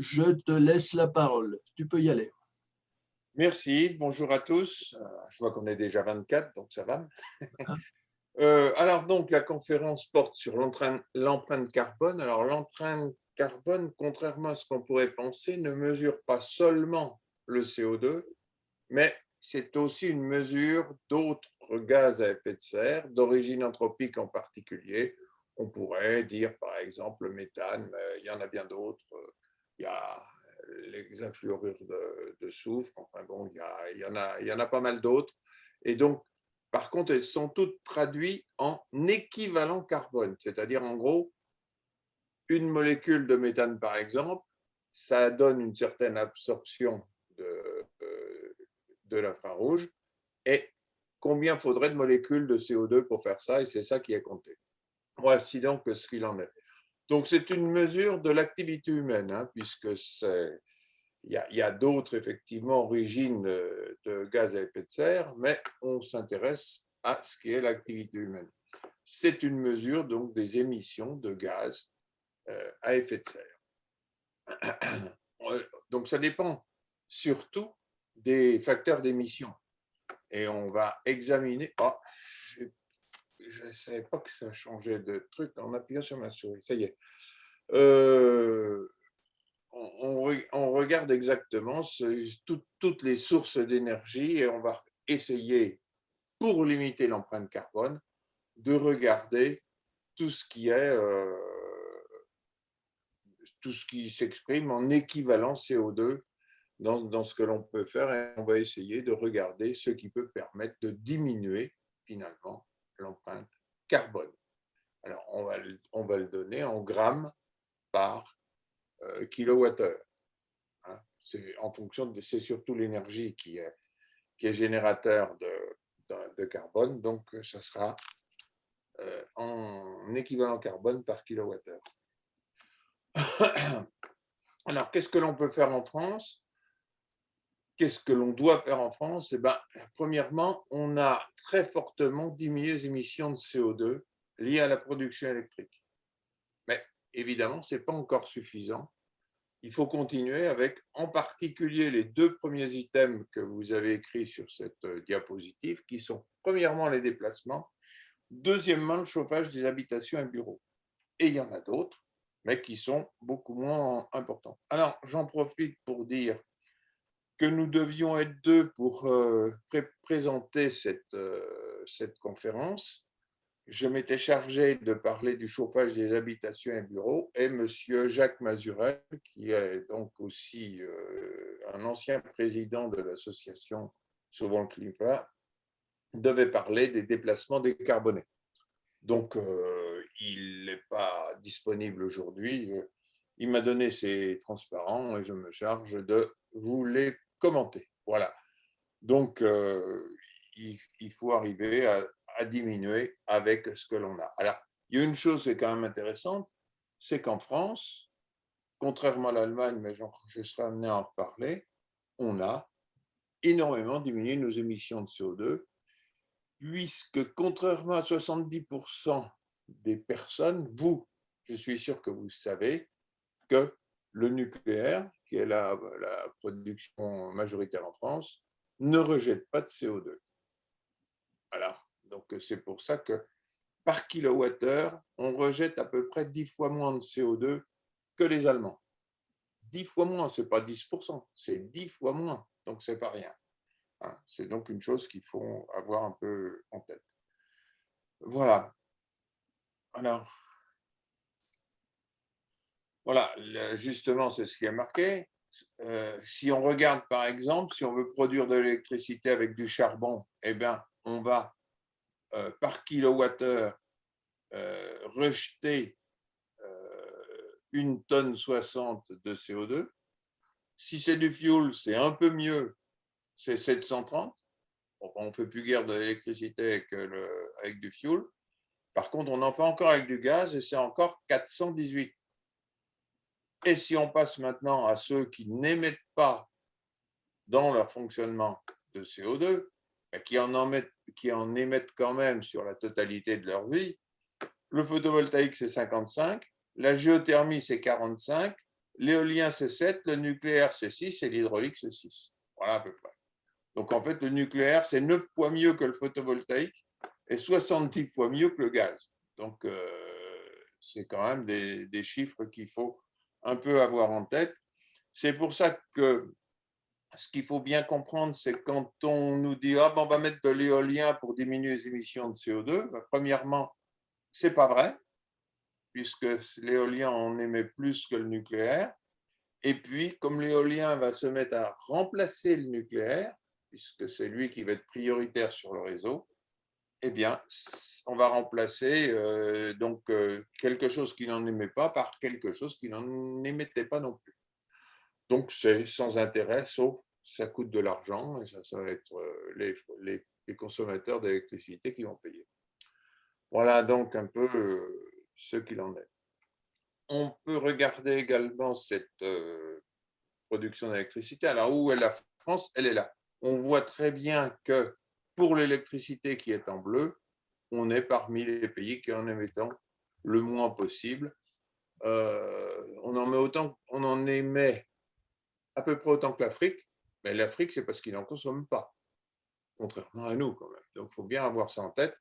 je te laisse la parole. Tu peux y aller. Merci, bonjour à tous. Je vois qu'on est déjà 24, donc ça va. Hein. Alors donc, la conférence porte sur l'empreinte carbone. Alors l'empreinte carbone, contrairement à ce qu'on pourrait penser, ne mesure pas seulement le CO2, mais c'est aussi une mesure d'autres gaz à effet de serre, d'origine anthropique en particulier. On pourrait dire par exemple le méthane, mais il y en a bien d'autres. Il y a les influorures de soufre, enfin bon, il y en a pas mal d'autres. Et donc, par contre, elles sont toutes traduites en équivalent carbone, c'est-à-dire en gros, une molécule de méthane par exemple, ça donne une certaine absorption de l'infrarouge, et combien faudrait de molécules de CO2 pour faire ça, et c'est ça qui est compté. Voici donc ce qu'il en est. Donc c'est une mesure de l'activité humaine, hein, puisque il y a d'autres effectivement origines de gaz à effet de serre, mais on s'intéresse à ce qui est l'activité humaine. C'est une mesure donc des émissions de gaz à effet de serre. Donc ça dépend surtout des facteurs d'émission. Et on va examiner. Oh, je ne savais pas que ça changeait de truc en appuyant sur ma souris. Ça y est. On regarde exactement toutes les sources d'énergie et on va essayer, pour limiter l'empreinte carbone, de regarder tout ce qui est tout ce qui s'exprime en équivalent CO2 dans ce que l'on peut faire, et on va essayer de regarder ce qui peut permettre de diminuer finalement l'empreinte carbone. Alors, on va le donner en grammes par kilowattheure. Hein. C'est en fonction c'est surtout l'énergie qui est générateur de carbone, donc ça sera en équivalent carbone par kilowattheure. Alors, qu'est-ce que l'on peut faire en France? Qu'est-ce que l'on doit faire en France? Eh bien, premièrement, on a très fortement diminué les émissions de CO2 liées à la production électrique. Mais évidemment, ce n'est pas encore suffisant. Il faut continuer avec, en particulier, les deux premiers items que vous avez écrits sur cette diapositive, qui sont premièrement les déplacements, deuxièmement le chauffage des habitations et bureaux. Et il y en a d'autres, mais qui sont beaucoup moins importants. Alors, j'en profite pour dire que nous devions être deux pour présenter cette conférence. Je m'étais chargé de parler du chauffage des habitations et bureaux, et M. Jacques Mazurel, qui est donc aussi un ancien président de l'association Sauvons le Climat, devait parler des déplacements décarbonés. Donc, il n'est pas disponible aujourd'hui. Il m'a donné ses transparents et je me charge de vous les commenter. Voilà. Donc, il faut arriver à diminuer avec ce que l'on a. Alors, il y a une chose qui est quand même intéressante, c'est qu'en France, contrairement à l'Allemagne, mais je serai amené à en reparler, on a énormément diminué nos émissions de CO2, puisque contrairement à 70% des personnes, je suis sûr que vous savez que le nucléaire, qui est la production majoritaire en France, ne rejette pas de CO2. Voilà. Donc, c'est pour ça que par kilowattheure, on rejette à peu près 10 fois moins de CO2 que les Allemands. 10 fois moins, ce n'est pas 10%, c'est 10 fois moins. Donc, ce n'est pas rien. Hein. C'est donc une chose qu'il faut avoir un peu en tête. Voilà. Alors, voilà, justement, c'est ce qui est marqué. Si on regarde, par exemple, si on veut produire de l'électricité avec du charbon, eh bien, on va, par kilowattheure, rejeter 1,60 tonne de CO2. Si c'est du fuel, c'est un peu mieux, c'est 730. On ne fait plus guère de l'électricité avec du fuel. Par contre, on en fait encore avec du gaz et c'est encore 418. Et si on passe maintenant à ceux qui n'émettent pas dans leur fonctionnement de CO2, mais qui en émettent quand même sur la totalité de leur vie, le photovoltaïque, c'est 55, la géothermie, c'est 45, l'éolien c'est 7, le nucléaire c'est 6 et l'hydraulique c'est 6. Voilà à peu près. Donc en fait, le nucléaire c'est 9 fois mieux que le photovoltaïque et 70 fois mieux que le gaz. Donc c'est quand même des chiffres qu'il faut un peu avoir en tête. C'est pour ça que ce qu'il faut bien comprendre, c'est quand on nous dit ah, ben, on va mettre de l'éolien pour diminuer les émissions de CO2, ben, premièrement, ce n'est pas vrai, puisque l'éolien en émet plus que le nucléaire. Et puis, comme l'éolien va se mettre à remplacer le nucléaire, puisque c'est lui qui va être prioritaire sur le réseau, eh bien, on va remplacer quelque chose qui n'en émet pas par quelque chose qui n'en émettait pas non plus. Donc, c'est sans intérêt, sauf ça coûte de l'argent et ça va être les consommateurs d'électricité qui vont payer. Voilà donc un peu ce qu'il en est. On peut regarder également cette production d'électricité. Alors, où est la France? Elle est là. On voit très bien que pour l'électricité qui est en bleu, on est parmi les pays qui en émettent le moins possible. On en émet à peu près autant que l'Afrique, mais l'Afrique, c'est parce qu'ils n'en consomment pas, contrairement à nous quand même. Donc, il faut bien avoir ça en tête.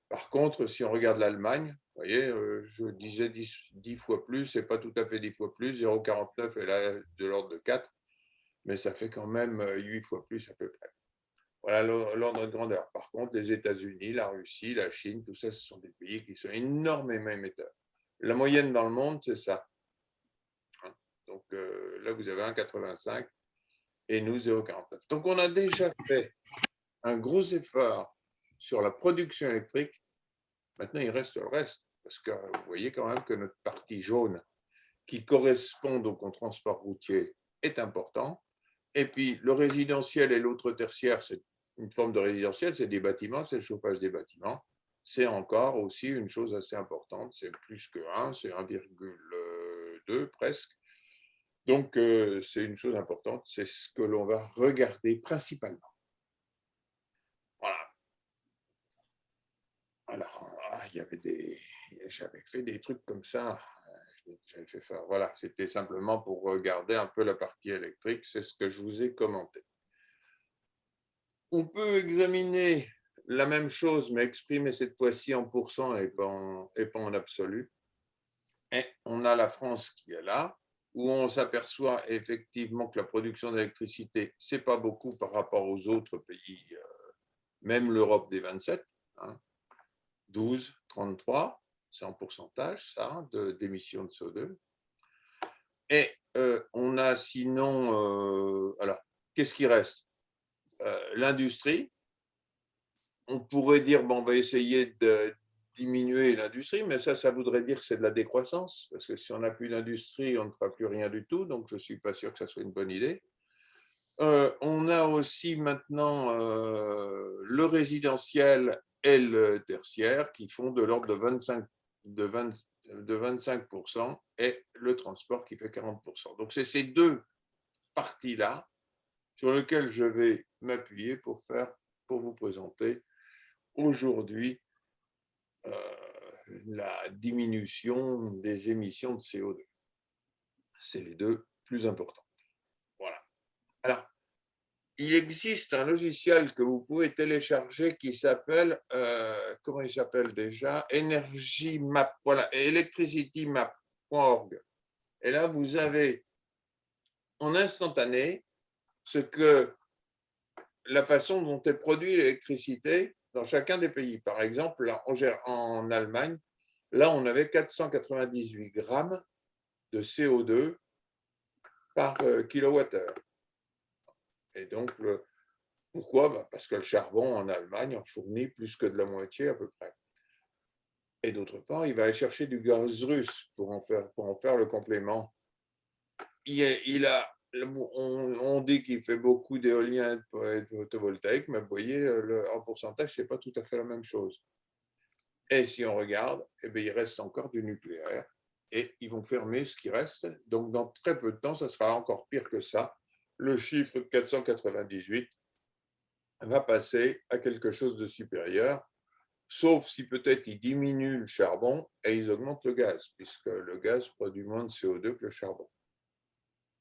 Par contre, si on regarde l'Allemagne, vous voyez, je disais 10 fois plus, c'est pas tout à fait 10 fois plus, 0,49 est là de l'ordre de 4, mais ça fait quand même 8 fois plus à peu près. Voilà l'ordre de grandeur. Par contre, les États-Unis, la Russie, la Chine, tout ça, ce sont des pays qui sont énormément émetteurs. La moyenne dans le monde, c'est ça. Donc là, vous avez 1,85 et nous 0,49. Donc on a déjà fait un gros effort sur la production électrique. Maintenant, il reste le reste, parce que vous voyez quand même que notre partie jaune, qui correspond donc au transport routier, est important. Et puis, le résidentiel et l'autre tertiaire, c'est une forme de résidentiel, c'est des bâtiments, c'est le chauffage des bâtiments. C'est encore aussi une chose assez importante, c'est plus que 1, c'est 1,2 presque. Donc, c'est une chose importante, c'est ce que l'on va regarder principalement. Voilà. Alors, j'avais fait des trucs comme ça. J'avais fait faire. Voilà, c'était simplement pour regarder un peu la partie électrique. C'est ce que je vous ai commenté. On peut examiner la même chose, mais exprimer cette fois-ci en pourcent et pas en absolu. Et on a la France qui est là, où on s'aperçoit effectivement que la production d'électricité, ce n'est pas beaucoup par rapport aux autres pays, même l'Europe des 27, hein, 12, 33, c'est en pourcentage, ça, d'émissions de CO2. Et on a sinon, alors, qu'est-ce qui reste? L'industrie. On pourrait dire, bon, on va essayer de diminuer l'industrie, mais ça voudrait dire que c'est de la décroissance, parce que si on n'a plus d'industrie, on ne fera plus rien du tout, donc je ne suis pas sûr que ça soit une bonne idée. On a aussi maintenant le résidentiel et le tertiaire qui font de l'ordre de 25% et le transport qui fait 40%. Donc c'est ces deux parties-là sur lesquelles je vais m'appuyer pour vous présenter aujourd'hui la diminution des émissions de CO2. C'est les deux plus importantes. Voilà. Alors, il existe un logiciel que vous pouvez télécharger qui s'appelle, comment il s'appelle déjà? Energy Map, voilà, electricitymap.org. Et là, vous avez en instantané la façon dont est produite l'électricité dans chacun des pays. Par exemple, là, en Allemagne, là, on avait 498 grammes de CO2 par kilowattheure. Et donc, pourquoi? Parce que le charbon en Allemagne en fournit plus que de la moitié à peu près. Et d'autre part, il va aller chercher du gaz russe pour en faire le complément. On dit qu'il fait beaucoup d'éolien et de photovoltaïque, mais vous voyez, en pourcentage, ce n'est pas tout à fait la même chose. Et si on regarde, eh bien, il reste encore du nucléaire et ils vont fermer ce qui reste. Donc, dans très peu de temps, ça sera encore pire que ça. Le chiffre de 498 va passer à quelque chose de supérieur, sauf si peut-être ils diminuent le charbon et ils augmentent le gaz, puisque le gaz produit moins de CO2 que le charbon.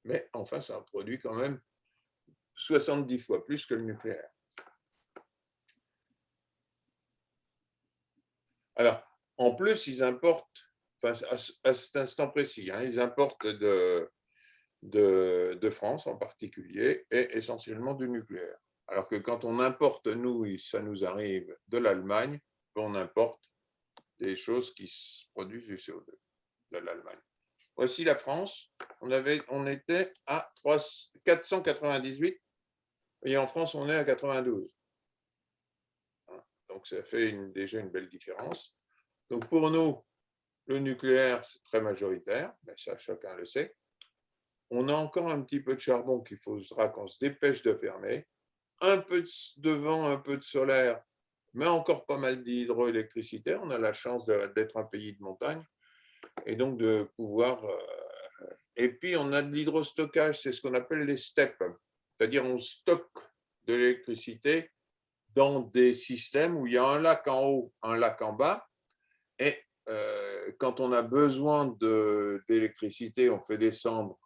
Mais enfin, ça produit quand même 70 fois plus que le nucléaire. Alors, en plus, ils importent, enfin, à cet instant précis, hein, ils importent de France en particulier et essentiellement du nucléaire. Alors que quand on importe, nous, ça nous arrive de l'Allemagne, on importe des choses qui produisent du CO2 de l'Allemagne. Voici la France, on était à 498 et en France, on est à 92. Donc, ça fait déjà une belle différence. Donc, pour nous, le nucléaire, c'est très majoritaire, mais ça, chacun le sait. On a encore un petit peu de charbon qu'il faudra qu'on se dépêche de fermer, un peu de vent, un peu de solaire, mais encore pas mal d'hydroélectricité. On a la chance d'être un pays de montagne et donc de pouvoir... Et puis, on a de l'hydrostockage, c'est ce qu'on appelle les steppes, c'est-à-dire on stocke de l'électricité dans des systèmes où il y a un lac en haut, un lac en bas, et quand on a besoin d'électricité, on fait descendre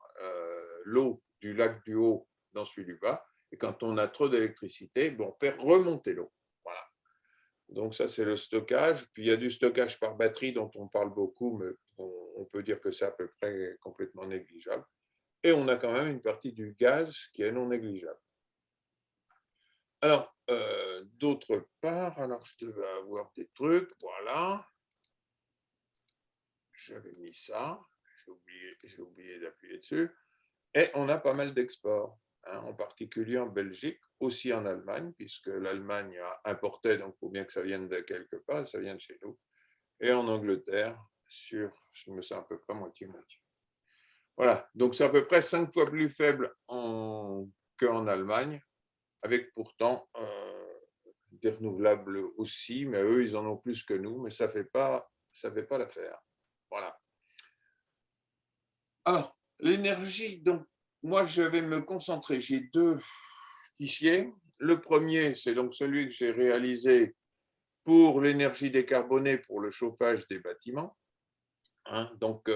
l'eau du lac du haut dans celui du bas, et quand on a trop d'électricité, on fait remonter l'eau. Voilà. Donc ça, c'est le stockage. Puis il y a du stockage par batterie dont on parle beaucoup, mais on peut dire que c'est à peu près complètement négligeable. Et on a quand même une partie du gaz qui est non négligeable. Alors, d'autre part, alors je devais avoir des trucs, voilà. J'avais mis ça, j'ai oublié d'appuyer dessus. Et on a pas mal d'exports, hein, en particulier en Belgique, aussi en Allemagne, puisque l'Allemagne a importé, donc il faut bien que ça vienne de quelque part, ça vient de chez nous. Et en Angleterre, je me sens à peu près moitié-moitié. Voilà, donc c'est à peu près 5 fois plus faible qu'en Allemagne, avec pourtant des renouvelables aussi, mais eux, ils en ont plus que nous, mais ça ne fait pas l'affaire. Voilà. Alors, l'énergie, donc, moi, je vais me concentrer. J'ai 2 fichiers. Le premier, c'est donc celui que j'ai réalisé pour l'énergie décarbonée pour le chauffage des bâtiments. Hein, donc,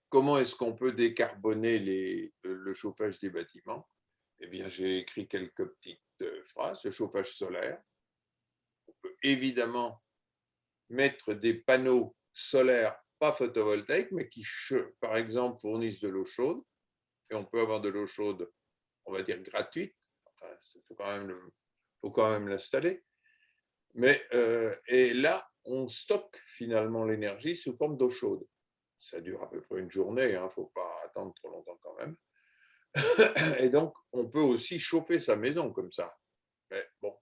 comment est-ce qu'on peut décarboner le chauffage des bâtiments? Eh bien, j'ai écrit quelques petites phrases. Le chauffage solaire. On peut évidemment mettre des panneaux solaires, pas photovoltaïques, mais qui, par exemple, fournissent de l'eau chaude. Et on peut avoir de l'eau chaude, on va dire, gratuite. Enfin, il faut quand même l'installer. Mais, et là, on stocke finalement l'énergie sous forme d'eau chaude. Ça dure à peu près une journée, il ne faut pas attendre trop longtemps quand même. Et donc, on peut aussi chauffer sa maison comme ça. Mais bon.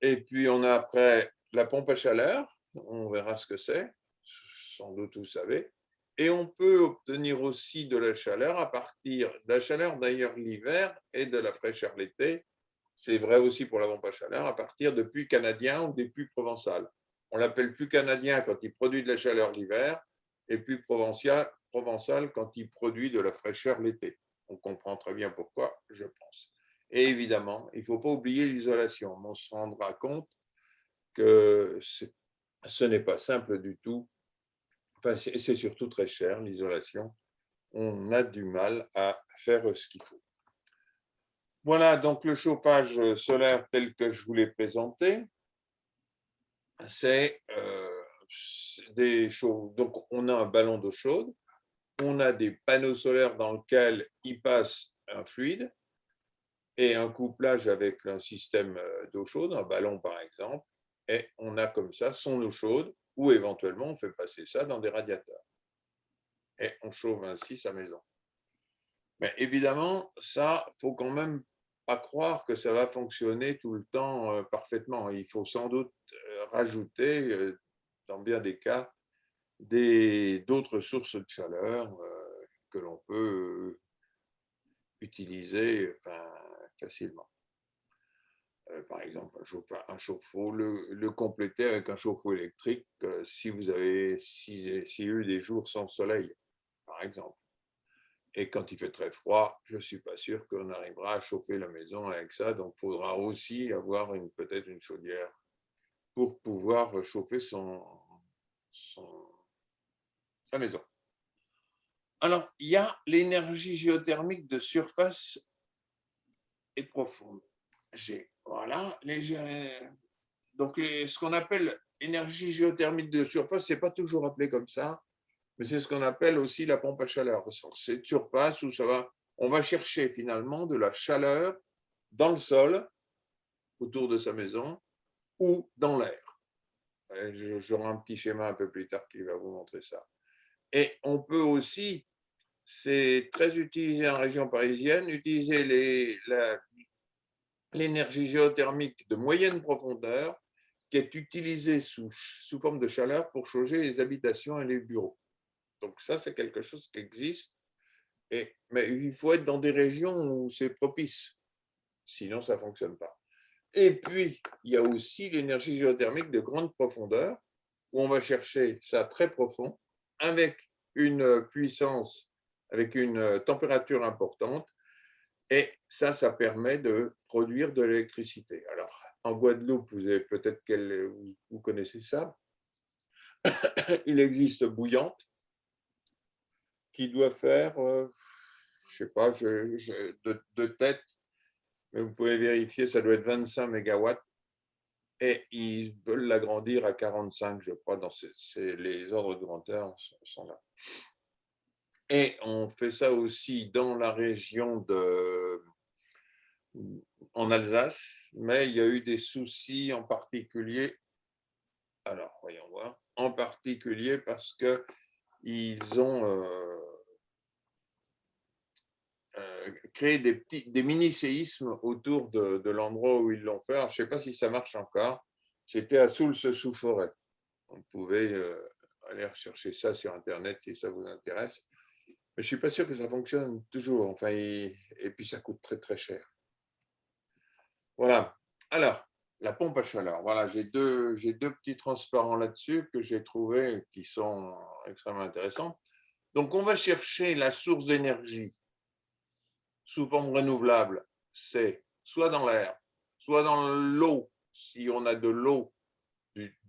Et puis, on a après la pompe à chaleur. On verra ce que c'est. Sans doute, vous savez. Et on peut obtenir aussi de la chaleur à partir de la chaleur d'ailleurs l'hiver et de la fraîcheur l'été. C'est vrai aussi pour la pompe à chaleur à partir de puits canadiens ou des puits provençales. On l'appelle puits canadien quand il produit de la chaleur l'hiver et puits provençal quand il produit de la fraîcheur l'été. On comprend très bien pourquoi, je pense. Et évidemment, il ne faut pas oublier l'isolation. On se rendra compte que ce n'est pas simple du tout. Enfin, c'est surtout très cher, l'isolation. On a du mal à faire ce qu'il faut. Voilà donc le chauffage solaire tel que je vous l'ai présenté. C'est des chauds. Donc, on a un ballon d'eau chaude, on a des panneaux solaires dans lesquels il passe un fluide et un couplage avec un système d'eau chaude, un ballon par exemple, et on a comme ça son eau chaude ou éventuellement on fait passer ça dans des radiateurs. Et on chauffe ainsi sa maison. Mais évidemment, ça, il ne faut quand même pas croire que ça va fonctionner tout le temps parfaitement. Il faut sans doute rajouter, dans bien des cas, d'autres sources de chaleur que l'on peut utiliser facilement. Par exemple, un chauffe-eau, le compléter avec un chauffe-eau électrique si vous avez eu des jours sans soleil, par exemple. Et quand il fait très froid, je ne suis pas sûr qu'on arrivera à chauffer la maison avec ça. Donc, il faudra aussi avoir peut-être une chaudière pour pouvoir chauffer sa maison. Alors, il y a l'énergie géothermique de surface et profonde. Voilà, donc ce qu'on appelle énergie géothermique de surface, ce n'est pas toujours appelé comme ça, mais c'est ce qu'on appelle aussi la pompe à chaleur. C'est de surface où on va chercher finalement de la chaleur dans le sol, autour de sa maison, ou dans l'air. J'aurai un petit schéma un peu plus tard qui va vous montrer ça. Et on peut aussi, c'est très utilisé en région parisienne, utiliser l'énergie géothermique de moyenne profondeur qui est utilisée sous forme de chaleur pour chauffer les habitations et les bureaux. Donc ça, c'est quelque chose qui existe, mais il faut être dans des régions où c'est propice, sinon ça ne fonctionne pas. Et puis, il y a aussi l'énergie géothermique de grande profondeur, où on va chercher ça très profond, avec une puissance, avec une température importante, et ça permet de produire de l'électricité. Alors, en Guadeloupe, vous avez peut-être vous connaissez ça. Il existe bouillante, qui doit faire, je ne sais pas, de tête, mais vous pouvez vérifier, ça doit être 25 mégawatts. Et ils veulent l'agrandir à 45, je crois, les ordres de grandeur sont là. Et on fait ça aussi dans la région en Alsace, mais il y a eu des soucis en particulier. Alors, voyons voir. En particulier parce qu'ils ont créé des mini-séismes autour de l'endroit où ils l'ont fait. Alors, je ne sais pas si ça marche encore. C'était à Soultz-sous-Forêt. Vous pouvez aller rechercher ça sur Internet si ça vous intéresse. Mais je ne suis pas sûr que ça fonctionne toujours. Enfin, et puis, ça coûte très, très cher. Voilà. Alors, la pompe à chaleur. Voilà, j'ai deux petits transparents là-dessus que j'ai trouvés qui sont extrêmement intéressants. Donc, on va chercher la source d'énergie sous forme renouvelable. C'est soit dans l'air, soit dans l'eau, si on a de l'eau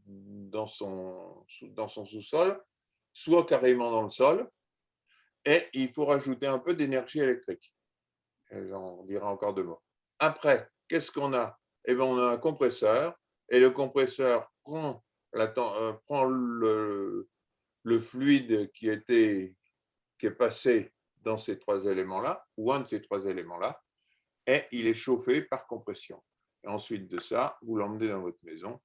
dans son sous-sol, soit carrément dans le sol, et il faut rajouter un peu d'énergie électrique. J'en dirai encore deux mots. Après, qu'est-ce qu'on a? Eh bien, on a un compresseur, et le compresseur prend le fluide qui est passé dans ces trois éléments-là, ou un de ces trois éléments-là, et il est chauffé par compression. Et ensuite de ça, vous l'emmenez dans votre maison,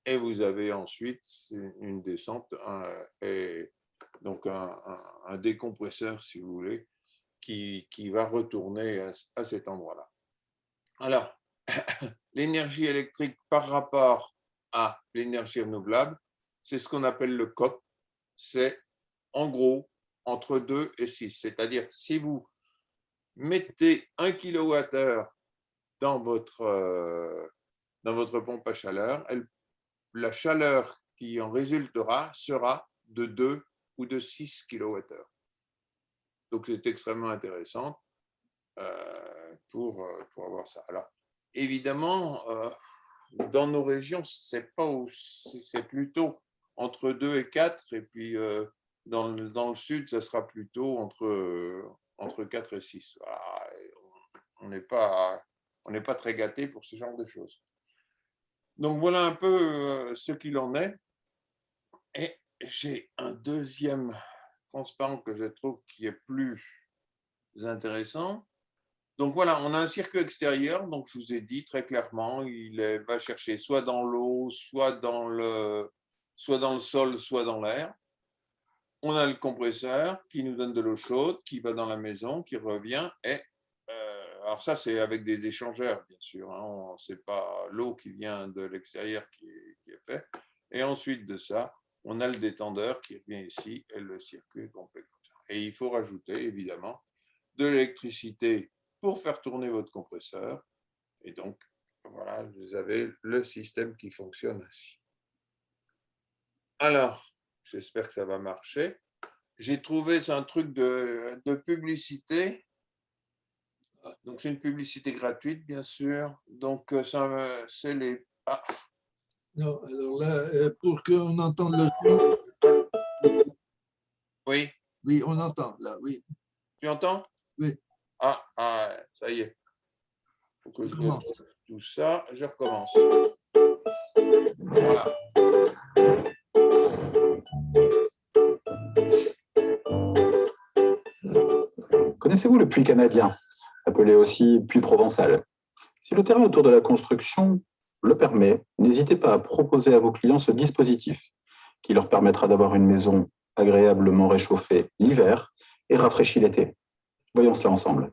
et vous avez ensuite une descente, et donc un décompresseur, si vous voulez, qui va retourner à cet endroit-là. Alors, l'énergie électrique par rapport à l'énergie renouvelable, c'est ce qu'on appelle le COP. C'est en gros entre 2 et 6. C'est-à-dire, si vous mettez 1 kWh dans votre pompe à chaleur, la chaleur qui en résultera sera de 2 ou de 6 kWh. Donc, c'est extrêmement intéressant pour avoir ça. Alors, évidemment, dans nos régions, c'est plutôt entre 2 et 4, et puis dans le sud, ça sera plutôt entre 4 et 6. Voilà. On n'est pas très gâté pour ce genre de choses. Donc voilà un peu ce qu'il en est. Et j'ai un deuxième transparent que je trouve qui est plus intéressant. Donc voilà, on a un circuit extérieur, donc je vous ai dit très clairement, il va chercher soit dans l'eau, soit dans le sol, soit dans l'air. On a le compresseur qui nous donne de l'eau chaude, qui va dans la maison, qui revient. Et alors ça, c'est avec des échangeurs, bien sûr. Hein, ce n'est pas l'eau qui vient de l'extérieur qui est fait. Et ensuite de ça, on a le détendeur qui revient ici et le circuit est complet comme ça. Et il faut rajouter, évidemment, de l'électricité pour faire tourner votre compresseur. Et donc, voilà, vous avez le système qui fonctionne ainsi. Alors, j'espère que ça va marcher. J'ai trouvé un truc de publicité. Donc, c'est une publicité gratuite, bien sûr. Donc, c'est les... Ah. Non, alors là, pour qu'on entende le son. Oui. Oui, on entend là, oui. Tu entends? Oui. Ça y est. Il faut que je Commence. retrouve tout ça. Je recommence. Voilà. Connaissez-vous le puits canadien, appelé aussi puits provençal? Si le terrain autour de la construction le permet, n'hésitez pas à proposer à vos clients ce dispositif qui leur permettra d'avoir une maison agréablement réchauffée l'hiver et rafraîchie l'été. Voyons cela ensemble.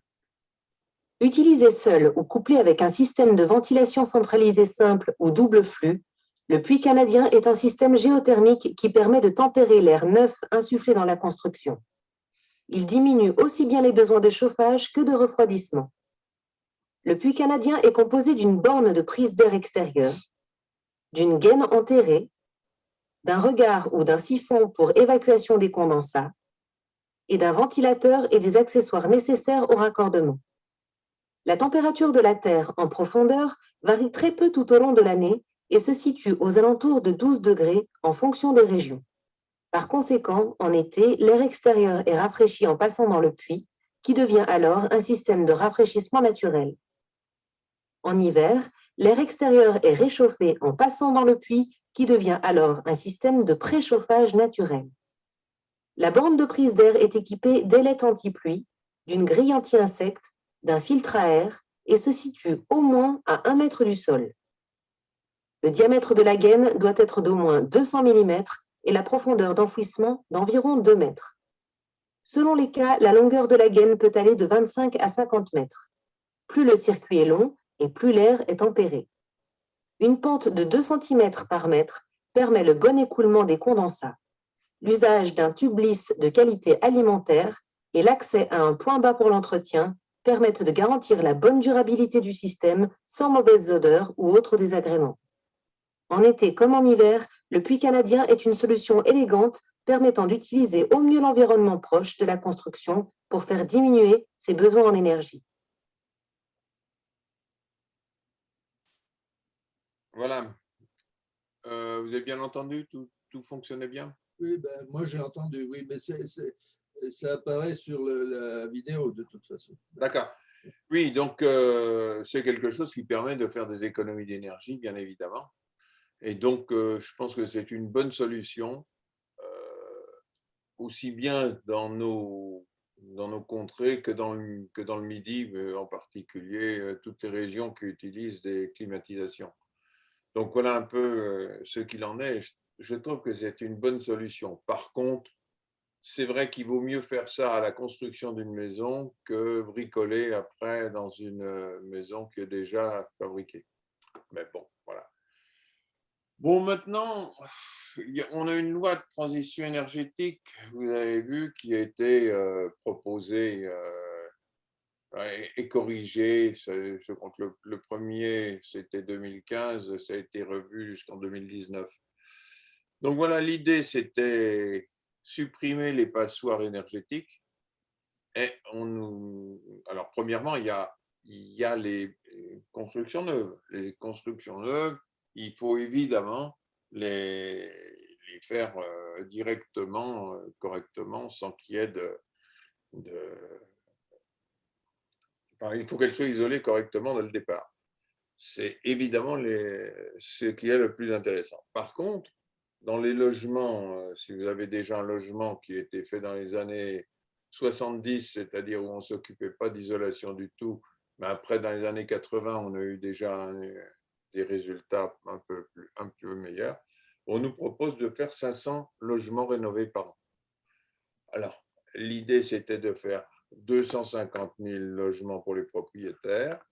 Utilisé seul ou couplé avec un système de ventilation centralisé simple ou double flux, le puits canadien est un système géothermique qui permet de tempérer l'air neuf insufflé dans la construction. Il diminue aussi bien les besoins de chauffage que de refroidissement. Le puits canadien est composé d'une borne de prise d'air extérieur, d'une gaine enterrée, d'un regard ou d'un siphon pour évacuation des condensats et d'un ventilateur et des accessoires nécessaires au raccordement. La température de la Terre en profondeur varie très peu tout au long de l'année et se situe aux alentours de 12 degrés en fonction des régions. Par conséquent, en été, l'air extérieur est rafraîchi en passant dans le puits, qui devient alors un système de rafraîchissement naturel. En hiver, l'air extérieur est réchauffé en passant dans le puits, qui devient alors un système de préchauffage naturel. La borne de prise d'air est équipée d'ailettes anti-pluie, d'une grille anti-insectes, d'un filtre à air et se situe au moins à 1 mètre du sol. Le diamètre de la gaine doit être d'au moins 200 mm et la profondeur d'enfouissement d'environ 2 mètres. Selon les cas, la longueur de la gaine peut aller de 25 à 50 mètres. Plus le circuit est long et plus l'air est tempéré. Une pente de 2 cm par mètre permet le bon écoulement des condensats. L'usage d'un tube lisse de qualité alimentaire et l'accès à un point bas pour l'entretien permettent de garantir la bonne durabilité du système sans mauvaises odeurs ou autres désagréments. En été comme en hiver, le puits canadien est une solution élégante permettant d'utiliser au mieux l'environnement proche de la construction pour faire diminuer ses besoins en énergie. Voilà. Vous avez bien entendu? Tout fonctionnait bien? Oui, ben, moi j'ai entendu, oui, mais ça apparaît sur la vidéo de toute façon. D'accord. Oui, donc c'est quelque chose qui permet de faire des économies d'énergie, bien évidemment. Et donc, je pense que c'est une bonne solution, aussi bien dans nos contrées que dans le Midi, en particulier toutes les régions qui utilisent des climatisations. Donc, voilà un peu ce qu'il en est. Je trouve que c'est une bonne solution. Par contre, c'est vrai qu'il vaut mieux faire ça à la construction d'une maison que bricoler après dans une maison qui est déjà fabriquée. Mais bon, voilà. Bon, maintenant, on a une loi de transition énergétique, vous avez vu, qui a été proposée et corrigée. Je crois que le premier, c'était 2015, ça a été revu jusqu'en 2019. Donc voilà, l'idée, c'était supprimer les passoires énergétiques. Et alors, premièrement, il y a les constructions neuves. Les constructions neuves, il faut évidemment les faire directement, correctement, sans qu'il y ait enfin, il faut qu'elles soient isolées correctement dès le départ. C'est évidemment ce qui est le plus intéressant. Par contre, dans les logements, si vous avez déjà un logement qui a été fait dans les années 70, c'est-à-dire où on ne s'occupait pas d'isolation du tout, mais après, dans les années 80, on a eu déjà des résultats un peu meilleurs. On nous propose de faire 500 logements rénovés par an. Alors, l'idée, c'était de faire 250 000 logements pour les propriétaires,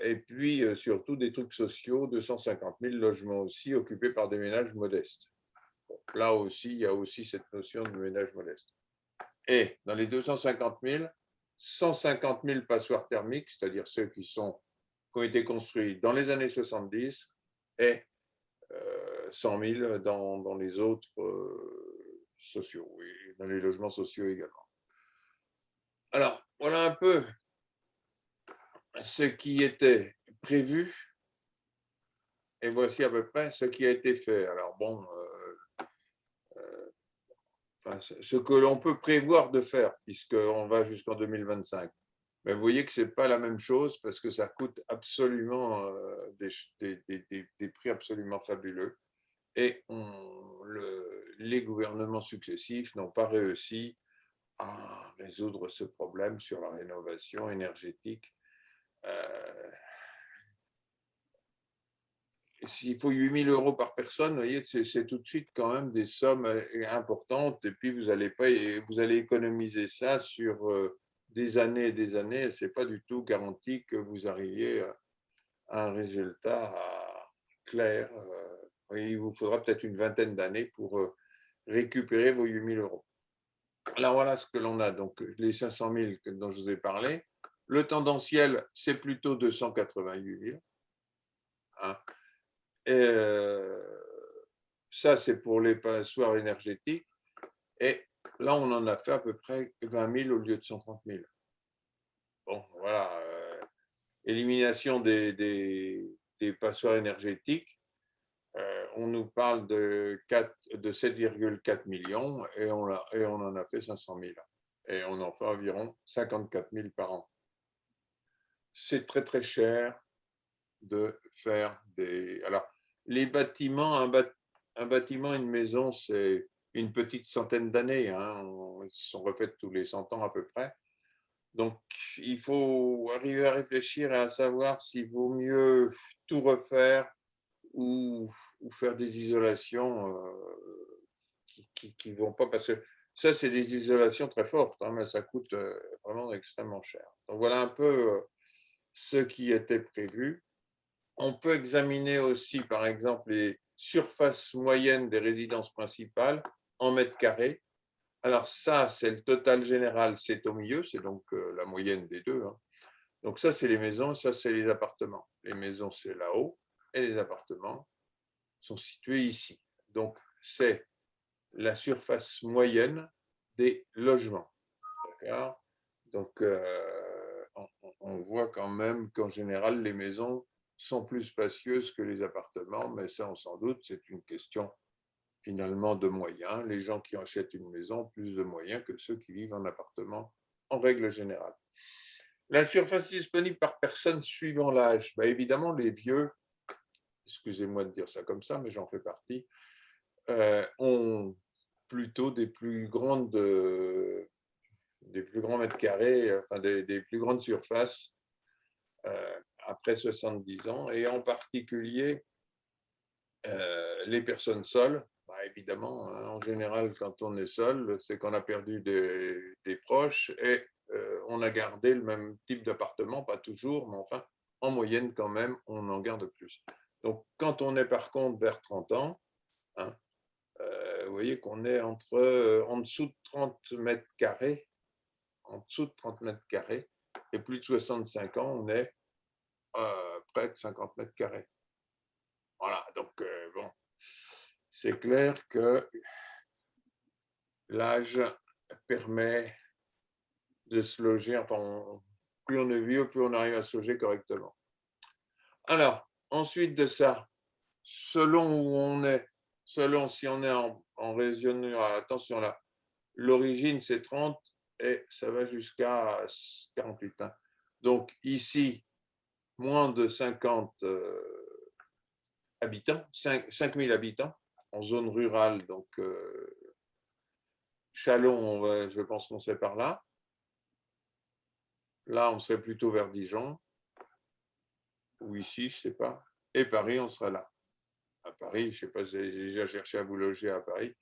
et puis surtout des trucs sociaux, 250 000 logements aussi occupés par des ménages modestes. Bon, là aussi, il y a aussi cette notion de ménage modeste. Et dans les 250 000, 150 000 passoires thermiques, c'est-à-dire ceux qui ont été construits dans les années 70, et 100 000 dans les autres sociaux, et dans les logements sociaux également. Alors, voilà un peu ce qui était prévu, et voici à peu près ce qui a été fait. Alors bon, enfin, ce que l'on peut prévoir de faire, puisqu'on va jusqu'en 2025. Mais vous voyez que ce n'est pas la même chose parce que ça coûte absolument des prix absolument fabuleux. Et les gouvernements successifs n'ont pas réussi à résoudre ce problème sur la rénovation énergétique. S'il faut 8 000 € par personne, vous voyez, c'est tout de suite quand même des sommes importantes. Et puis, vous allez économiser ça sur des années et des années. Ce n'est pas du tout garanti que vous arriviez à un résultat clair. Il vous faudra peut-être une vingtaine d'années pour récupérer vos 8 000 €. Alors, voilà ce que l'on a. Donc, les 500 000 dont je vous ai parlé. Le tendanciel, c'est plutôt 288 000. Hein. Ça, c'est pour les passoires énergétiques. Et là, on en a fait à peu près 20 000 au lieu de 130 000. Bon, voilà. Élimination des passoires énergétiques. On nous parle de 7,4 millions et on en a fait 500 000. Et on en fait environ 54 000 par an. C'est très, très cher de faire des… Alors, les bâtiments, un bâtiment, une maison, c'est une petite centaine d'années. Hein. Ils sont refaits tous les 100 ans à peu près. Donc, il faut arriver à réfléchir et à savoir s'il vaut mieux tout refaire ou faire des isolations qui ne vont pas… Parce que ça, c'est des isolations très fortes, hein, mais ça coûte vraiment extrêmement cher. Donc, voilà un peu ce qui était prévu. On peut examiner aussi, par exemple, les surfaces moyennes des résidences principales en mètres carrés. Alors ça, c'est le total général, c'est au milieu, c'est donc la moyenne des deux. Hein. Donc ça, c'est les maisons, ça, c'est les appartements. Les maisons, c'est là-haut, et les appartements sont situés ici. Donc, c'est la surface moyenne des logements. Donc, on voit quand même qu'en général, les maisons sont plus spacieuses que les appartements, mais ça, on s'en doute, c'est une question finalement de moyens. Les gens qui achètent une maison ont plus de moyens que ceux qui vivent en appartement, en règle générale. La surface disponible par personne suivant l'âge. Ben, évidemment, les vieux, excusez-moi de dire ça comme ça, mais j'en fais partie, ont plutôt des plus grands mètres carrés, enfin des plus grandes surfaces après 70 ans, et en particulier les personnes seules. Bah, évidemment, hein, en général, quand on est seul, c'est qu'on a perdu des proches et on a gardé le même type d'appartement, pas toujours, mais enfin, en moyenne quand même, on en garde plus. Donc, quand on est par contre vers 30 ans, hein, vous voyez qu'on est en dessous de 30 mètres carrés, et plus de 65 ans, on est près de 50 mètres carrés. Voilà, donc bon, c'est clair que l'âge permet de se loger, enfin, plus on est vieux, plus on arrive à se loger correctement. Alors, ensuite de ça, selon où on est, selon si on est en région, attention là, l'origine c'est 30 et ça va jusqu'à 48. Hein. Donc ici, moins de 50 habitants, 5 000 habitants en zone rurale, donc Châlons, je pense qu'on serait par là. Là, on serait plutôt vers Dijon, ou ici, je ne sais pas. Et Paris, on serait là. À Paris, je ne sais pas si j'ai déjà cherché à vous loger à Paris.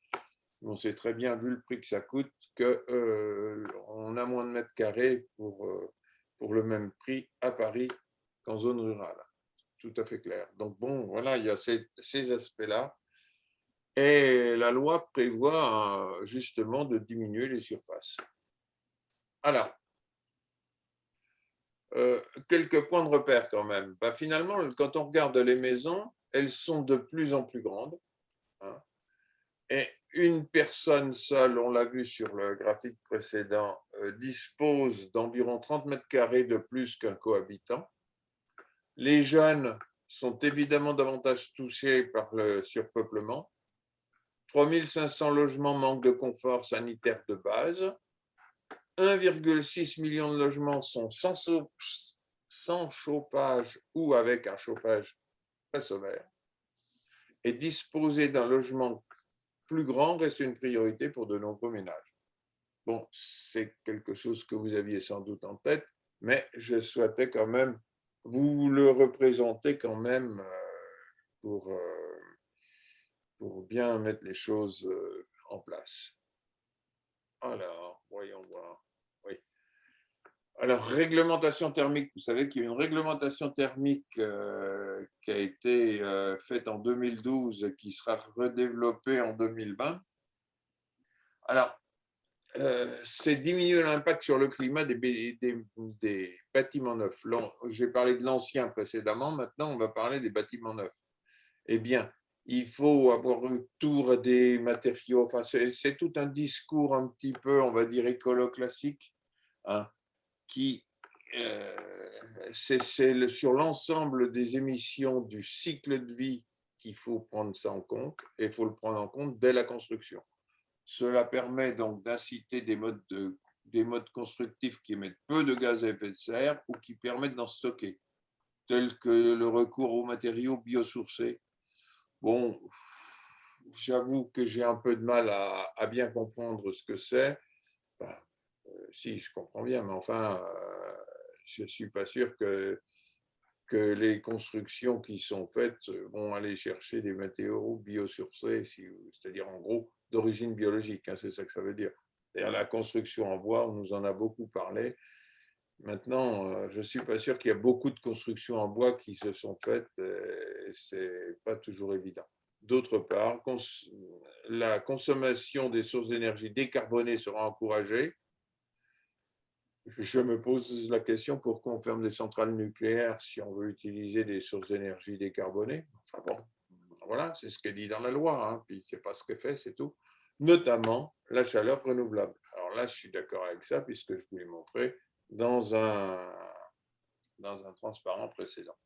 On sait très bien, vu le prix que ça coûte, qu'on a moins de mètres carrés pour le même prix à Paris qu'en zone rurale. Tout à fait clair. Donc bon, voilà, il y a ces aspects-là. Et la loi prévoit justement de diminuer les surfaces. Alors, quelques points de repère quand même. Ben, finalement, quand on regarde les maisons, elles sont de plus en plus grandes. Hein, et une personne seule, on l'a vu sur le graphique précédent, dispose d'environ 30 mètres carrés de plus qu'un cohabitant. Les jeunes sont évidemment davantage touchés par le surpeuplement. 3500 logements manquent de confort sanitaire de base. 1,6 million de logements sont sans chauffage ou avec un chauffage très sommaire. Et disposer d'un logement plus grand reste une priorité pour de nombreux ménages. Bon, c'est quelque chose que vous aviez sans doute en tête, mais je souhaitais quand même vous le représenter quand même pour bien mettre les choses en place. Alors, voyons voir. Oui. Alors, réglementation thermique. Vous savez qu'il y a une réglementation thermique qui a été faite en 2012 et qui sera redéveloppée en 2020. Alors, c'est diminuer l'impact sur le climat des bâtiments neufs. J'ai parlé de l'ancien précédemment, maintenant on va parler des bâtiments neufs. Eh bien, il faut avoir retour à des matériaux, enfin c'est tout un discours un petit peu, on va dire, écolo classique, hein, qui c'est sur l'ensemble des émissions du cycle de vie qu'il faut prendre ça en compte, et il faut le prendre en compte dès la construction. Cela permet donc d'inciter des modes constructifs qui émettent peu de gaz à effet de serre ou qui permettent d'en stocker, tels que le recours aux matériaux biosourcés. Bon, j'avoue que j'ai un peu de mal à bien comprendre ce que c'est. Enfin, si, je comprends bien, mais enfin, je ne suis pas sûr que les constructions qui sont faites vont aller chercher des matériaux biosourcés, c'est-à-dire en gros d'origine biologique, hein, c'est ça que ça veut dire. D'ailleurs, la construction en bois, on nous en a beaucoup parlé. Maintenant, je ne suis pas sûr qu'il y a beaucoup de constructions en bois qui se sont faites, et ce n'est pas toujours évident. D'autre part, la consommation des sources d'énergie décarbonées sera encouragée. Je me pose la question pourquoi on ferme des centrales nucléaires si on veut utiliser des sources d'énergie décarbonées. Enfin bon, voilà, c'est ce qui est dit dans la loi, hein, puis c'est pas ce qu'elle fait, c'est tout. Notamment la chaleur renouvelable. Alors là, je suis d'accord avec ça, puisque je vous l'ai montré dans un transparent précédent.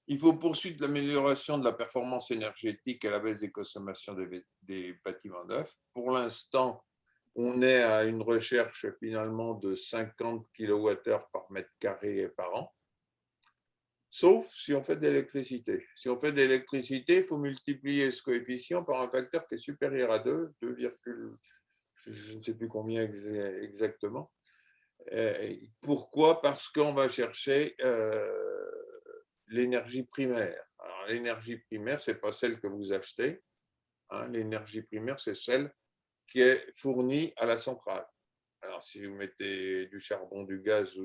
Il faut poursuivre l'amélioration de la performance énergétique et la baisse des consommations des bâtiments neufs. Pour l'instant, on est à une recherche finalement de 50 kWh par mètre carré et par an, sauf si on fait de l'électricité. Si on fait de l'électricité, il faut multiplier ce coefficient par un facteur qui est supérieur à 2, je ne sais plus combien exactement. Pourquoi? Parce qu'on va chercher l'énergie primaire. Alors, l'énergie primaire, ce n'est pas celle que vous achetez. Hein, l'énergie primaire, c'est celle qui est fournie à la centrale. Alors, si vous mettez du charbon, du gaz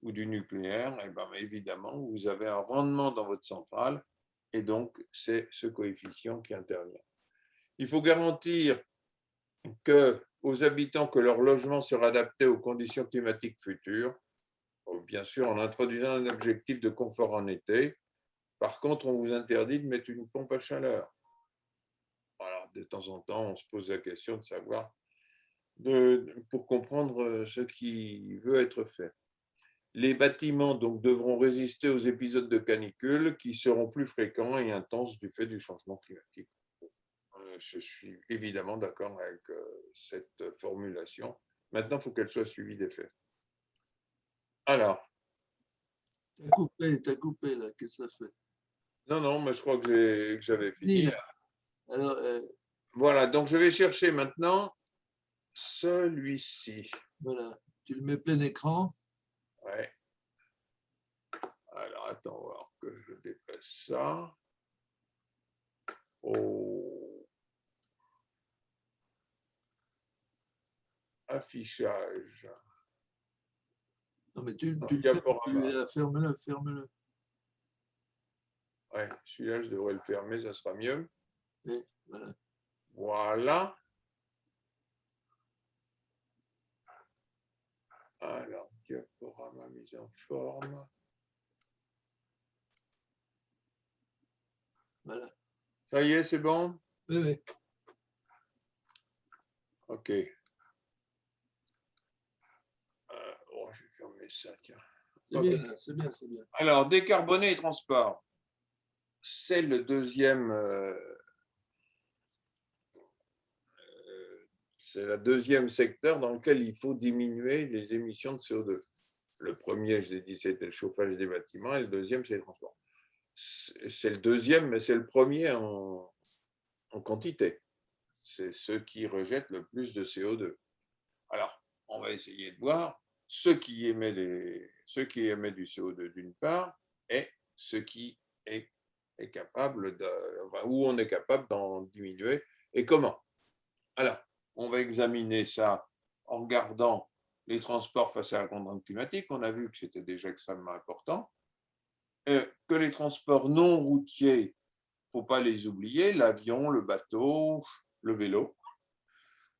ou du nucléaire, eh bien, évidemment, vous avez un rendement dans votre centrale, et donc, c'est ce coefficient qui intervient. Il faut garantir aux habitants que leur logement sera adapté aux conditions climatiques futures, bien sûr en introduisant un objectif de confort en été. Par contre, on vous interdit de mettre une pompe à chaleur. Alors, de temps en temps, on se pose la question de savoir, pour comprendre ce qui veut être fait. Les bâtiments donc, devront résister aux épisodes de canicule qui seront plus fréquents et intenses du fait du changement climatique. Je suis évidemment d'accord avec cette formulation. Maintenant, il faut qu'elle soit suivie des faits. Alors. T'as coupé là, qu'est-ce que ça fait? Non, mais je crois que j'avais fini. Alors, voilà, donc je vais chercher maintenant celui-ci. Voilà, tu le mets plein écran. Ouais. Alors, attends, on va voir que je déplace ça. Oh. Affichage. Non, mais tu le ferme-le, ferme-le. Ouais, celui-là, je devrais le fermer, ça sera mieux. Oui, voilà. Voilà. Alors, diaporama mise en forme. Voilà. Ça y est, c'est bon? Oui, oui. OK. Je vais fermer ça, tiens. C'est Okay. bien, c'est bien, c'est bien. Alors, décarboner et transport. C'est le deuxième C'est le deuxième secteur dans lequel il faut diminuer les émissions de CO2. Le premier, je l'ai dit, c'était le chauffage des bâtiments, et le deuxième, c'est les transports. C'est le deuxième, mais c'est le premier en quantité. C'est ceux qui rejettent le plus de CO2. Alors, on va essayer de voir ceux qui émettent du CO2 d'une part, et ce qui est capable où on est capable d'en diminuer et comment. Alors, on va examiner ça en regardant les transports face à la contrainte climatique. On a vu que c'était déjà extrêmement important. Que les transports non routiers, il ne faut pas les oublier, l'avion, le bateau, le vélo,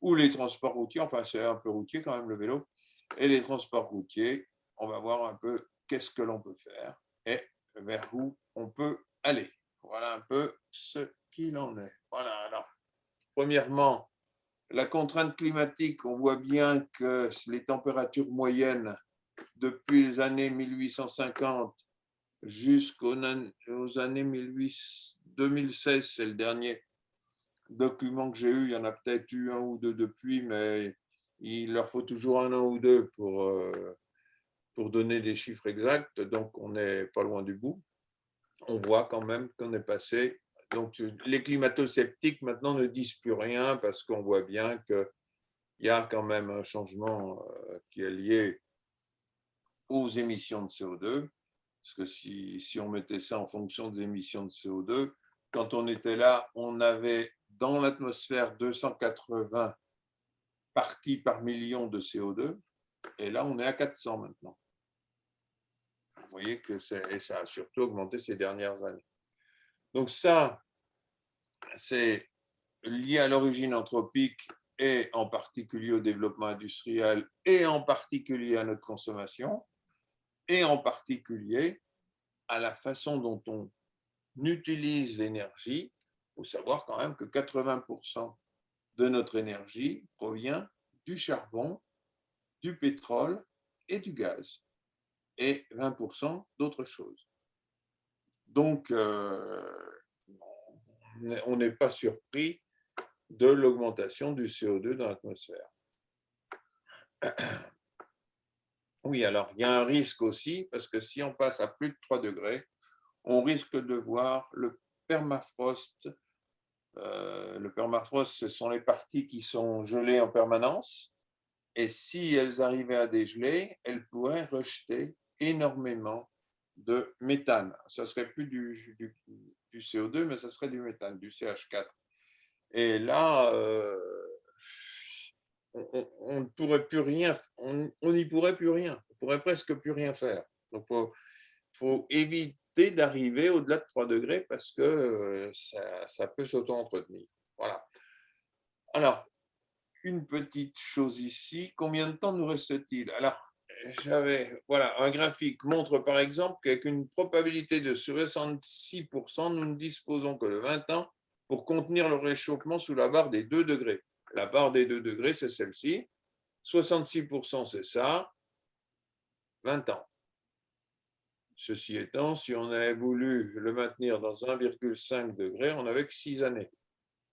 ou les transports routiers, enfin c'est un peu routier quand même le vélo, et les transports routiers, on va voir un peu qu'est-ce que l'on peut faire et vers où on peut aller. Voilà un peu ce qu'il en est. Voilà, alors, premièrement, la contrainte climatique, on voit bien que les températures moyennes depuis les années 1850 jusqu'aux années 2016, c'est le dernier document que j'ai eu, il y en a peut-être eu un ou deux depuis, mais il leur faut toujours un an ou deux pour donner des chiffres exacts, donc on n'est pas loin du bout. On voit quand même qu'on est passé. Donc les climato-sceptiques maintenant ne disent plus rien parce qu'on voit bien qu'il y a quand même un changement qui est lié aux émissions de CO2. Parce que si on mettait ça en fonction des émissions de CO2, quand on était là, on avait dans l'atmosphère 280 parties par million de CO2, et là, on est à 400 maintenant. Vous voyez que ça a surtout augmenté ces dernières années. Donc ça, c'est lié à l'origine anthropique et en particulier au développement industriel et en particulier à notre consommation et en particulier à la façon dont on utilise l'énergie. Il faut savoir quand même que 80% de notre énergie provient du charbon, du pétrole et du gaz, et 20% d'autres choses. Donc, on n'est pas surpris de l'augmentation du CO2 dans l'atmosphère. Oui, alors, il y a un risque aussi, parce que si on passe à plus de 3 degrés, on risque de voir le permafrost. Le permafrost, ce sont les parties qui sont gelées en permanence. Et si elles arrivaient à dégeler, elles pourraient rejeter énormément de méthane. Ça ne serait plus du CO2, mais ça serait du méthane, du CH4. Et là, on ne pourrait plus rien, on n'y pourrait plus rien. On ne pourrait presque plus rien faire. Donc, il faut éviter d'arriver au-delà de 3 degrés parce que ça peut s'auto-entretenir. Voilà. Alors, une petite chose ici, combien de temps nous reste-t-il? Alors, voilà, un graphique montre par exemple qu'avec une probabilité de 66%, nous ne disposons que de 20 ans pour contenir le réchauffement sous la barre des 2 degrés. La barre des 2 degrés, c'est celle-ci. 66%, c'est ça. 20 ans. Ceci étant, si on avait voulu le maintenir dans 1,5 degré, on n'avait que 6 années.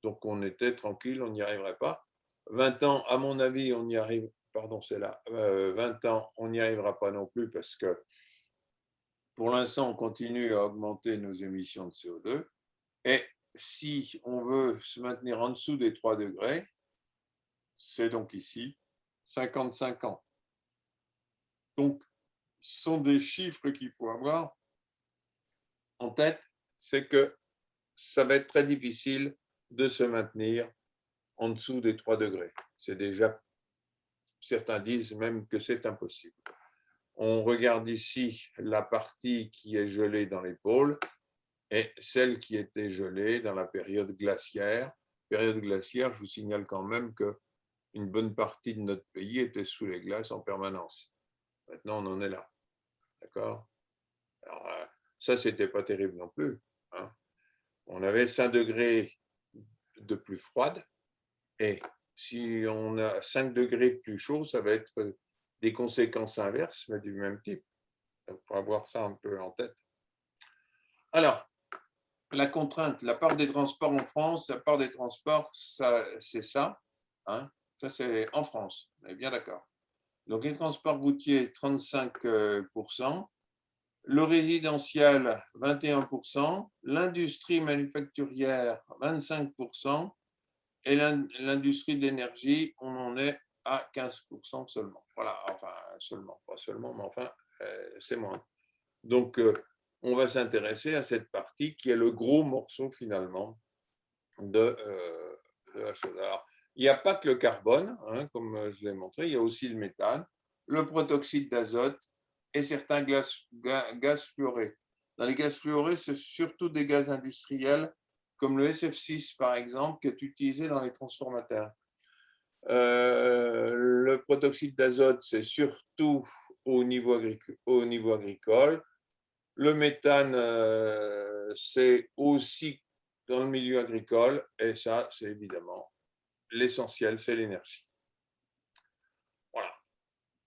Donc, on était tranquille, on n'y arriverait pas. 20 ans, à mon avis, on y arrive. Pardon, c'est là. 20 ans, on n'y arrivera pas non plus parce que pour l'instant, on continue à augmenter nos émissions de CO2. Et si on veut se maintenir en dessous des 3 degrés, c'est donc ici 55 ans. Donc, ce sont des chiffres qu'il faut avoir en tête, c'est que ça va être très difficile de se maintenir en dessous des 3 degrés. C'est déjà, certains disent même que c'est impossible. On regarde ici la partie qui est gelée dans les pôles et celle qui était gelée dans la période glaciaire. Période glaciaire, je vous signale quand même qu'une bonne partie de notre pays était sous les glaces en permanence. Maintenant, on en est là. D'accord? Alors, ça, c'était pas terrible non plus. Hein. On avait 5 degrés de plus froide et si on a 5 degrés de plus chaud, ça va être des conséquences inverses, mais du même type. Il faut avoir ça un peu en tête. Alors, la contrainte, la part des transports en France, la part des transports, c'est ça. Hein. Ça, c'est en France, on est bien d'accord. Donc, les transports routiers, 35%. Le résidentiel, 21%. L'industrie manufacturière, 25%. Et l'industrie de l'énergie, on en est à 15% seulement. Voilà, enfin, seulement, pas seulement, mais enfin, c'est moins. Donc, on va s'intéresser à cette partie qui est le gros morceau, finalement, de la chose. Alors, il n'y a pas que le carbone, hein, comme je l'ai montré, il y a aussi le méthane, le protoxyde d'azote et certains gaz fluorés. Dans les gaz fluorés, c'est surtout des gaz industriels, comme le SF6, par exemple, qui est utilisé dans les transformateurs. Le protoxyde d'azote, c'est surtout au niveau agricole. Le méthane, c'est aussi dans le milieu agricole, et ça, c'est évidemment l'essentiel, c'est l'énergie. Voilà.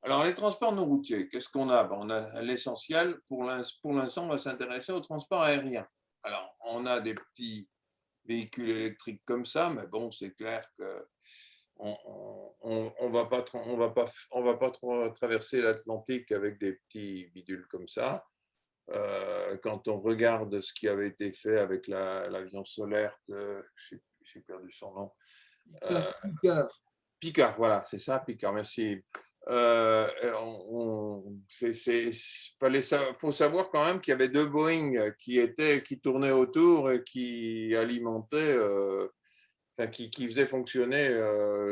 Alors, les transports non routiers, qu'est-ce qu'on a? On a l'essentiel. Pour l'instant, on va s'intéresser au transport aérien. Alors, on a des petits véhicules électriques comme ça, mais bon, c'est clair que on va pas traverser l'Atlantique avec des petits bidules comme ça. Quand on regarde ce qui avait été fait avec l'avion solaire, j'ai perdu son nom. Picard. Picard, voilà, c'est ça, Picard, merci. Faut savoir quand même qu'il y avait 2 Boeing qui tournaient autour et qui alimentaient, qui faisaient fonctionner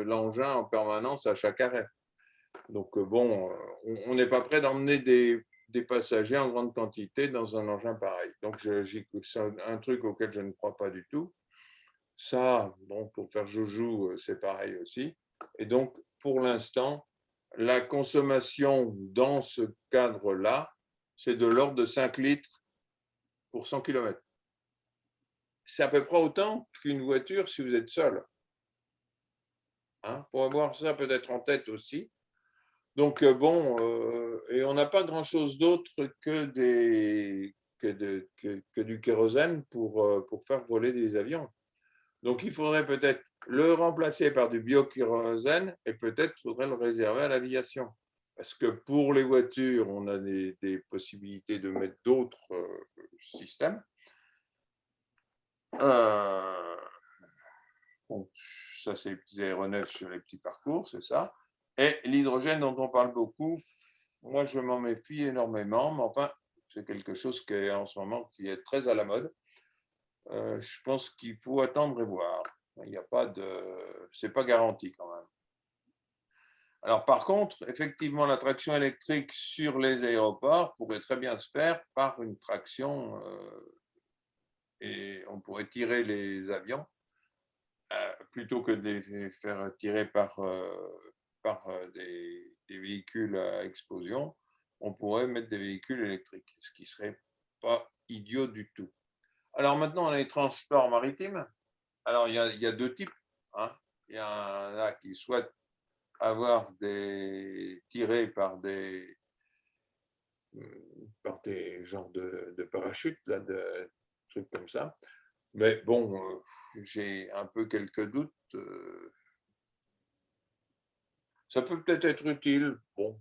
l'engin en permanence à chaque arrêt. Donc bon, on n'est pas prêt d'emmener des passagers en grande quantité dans un engin pareil. Donc c'est un truc auquel je ne crois pas du tout. Ça, bon, pour faire joujou, c'est pareil aussi. Et donc, pour l'instant, la consommation dans ce cadre-là, c'est de l'ordre de 5 litres pour 100 km. C'est à peu près autant qu'une voiture si vous êtes seul. Hein, pour avoir ça peut-être en tête aussi. Donc, bon, et on n'a pas grand-chose d'autre que du kérosène pour faire voler des avions. Donc, il faudrait peut-être le remplacer par du biokérosène et peut-être faudrait le réserver à l'aviation. Parce que pour les voitures, on a des possibilités de mettre d'autres systèmes. Bon, ça, c'est les petits aéronefs sur les petits parcours, c'est ça. Et l'hydrogène dont on parle beaucoup, moi, je m'en méfie énormément, mais enfin, c'est quelque chose qui est en ce moment qui est très à la mode. Je pense qu'il faut attendre et voir. Il n'y a pas de, c'est pas garanti quand même. Alors par contre, effectivement, la traction électrique sur les aéroports pourrait très bien se faire par une traction et on pourrait tirer les avions plutôt que de les faire tirer par des véhicules à explosion. On pourrait mettre des véhicules électriques, ce qui serait pas idiot du tout. Alors maintenant, on a les transports maritimes. Alors, il y a 2 types. Hein. Il y en a qui souhaitent avoir tirés par des genres de parachutes, là, de trucs comme ça. Mais bon, j'ai un peu quelques doutes. Ça peut peut-être être utile. Bon,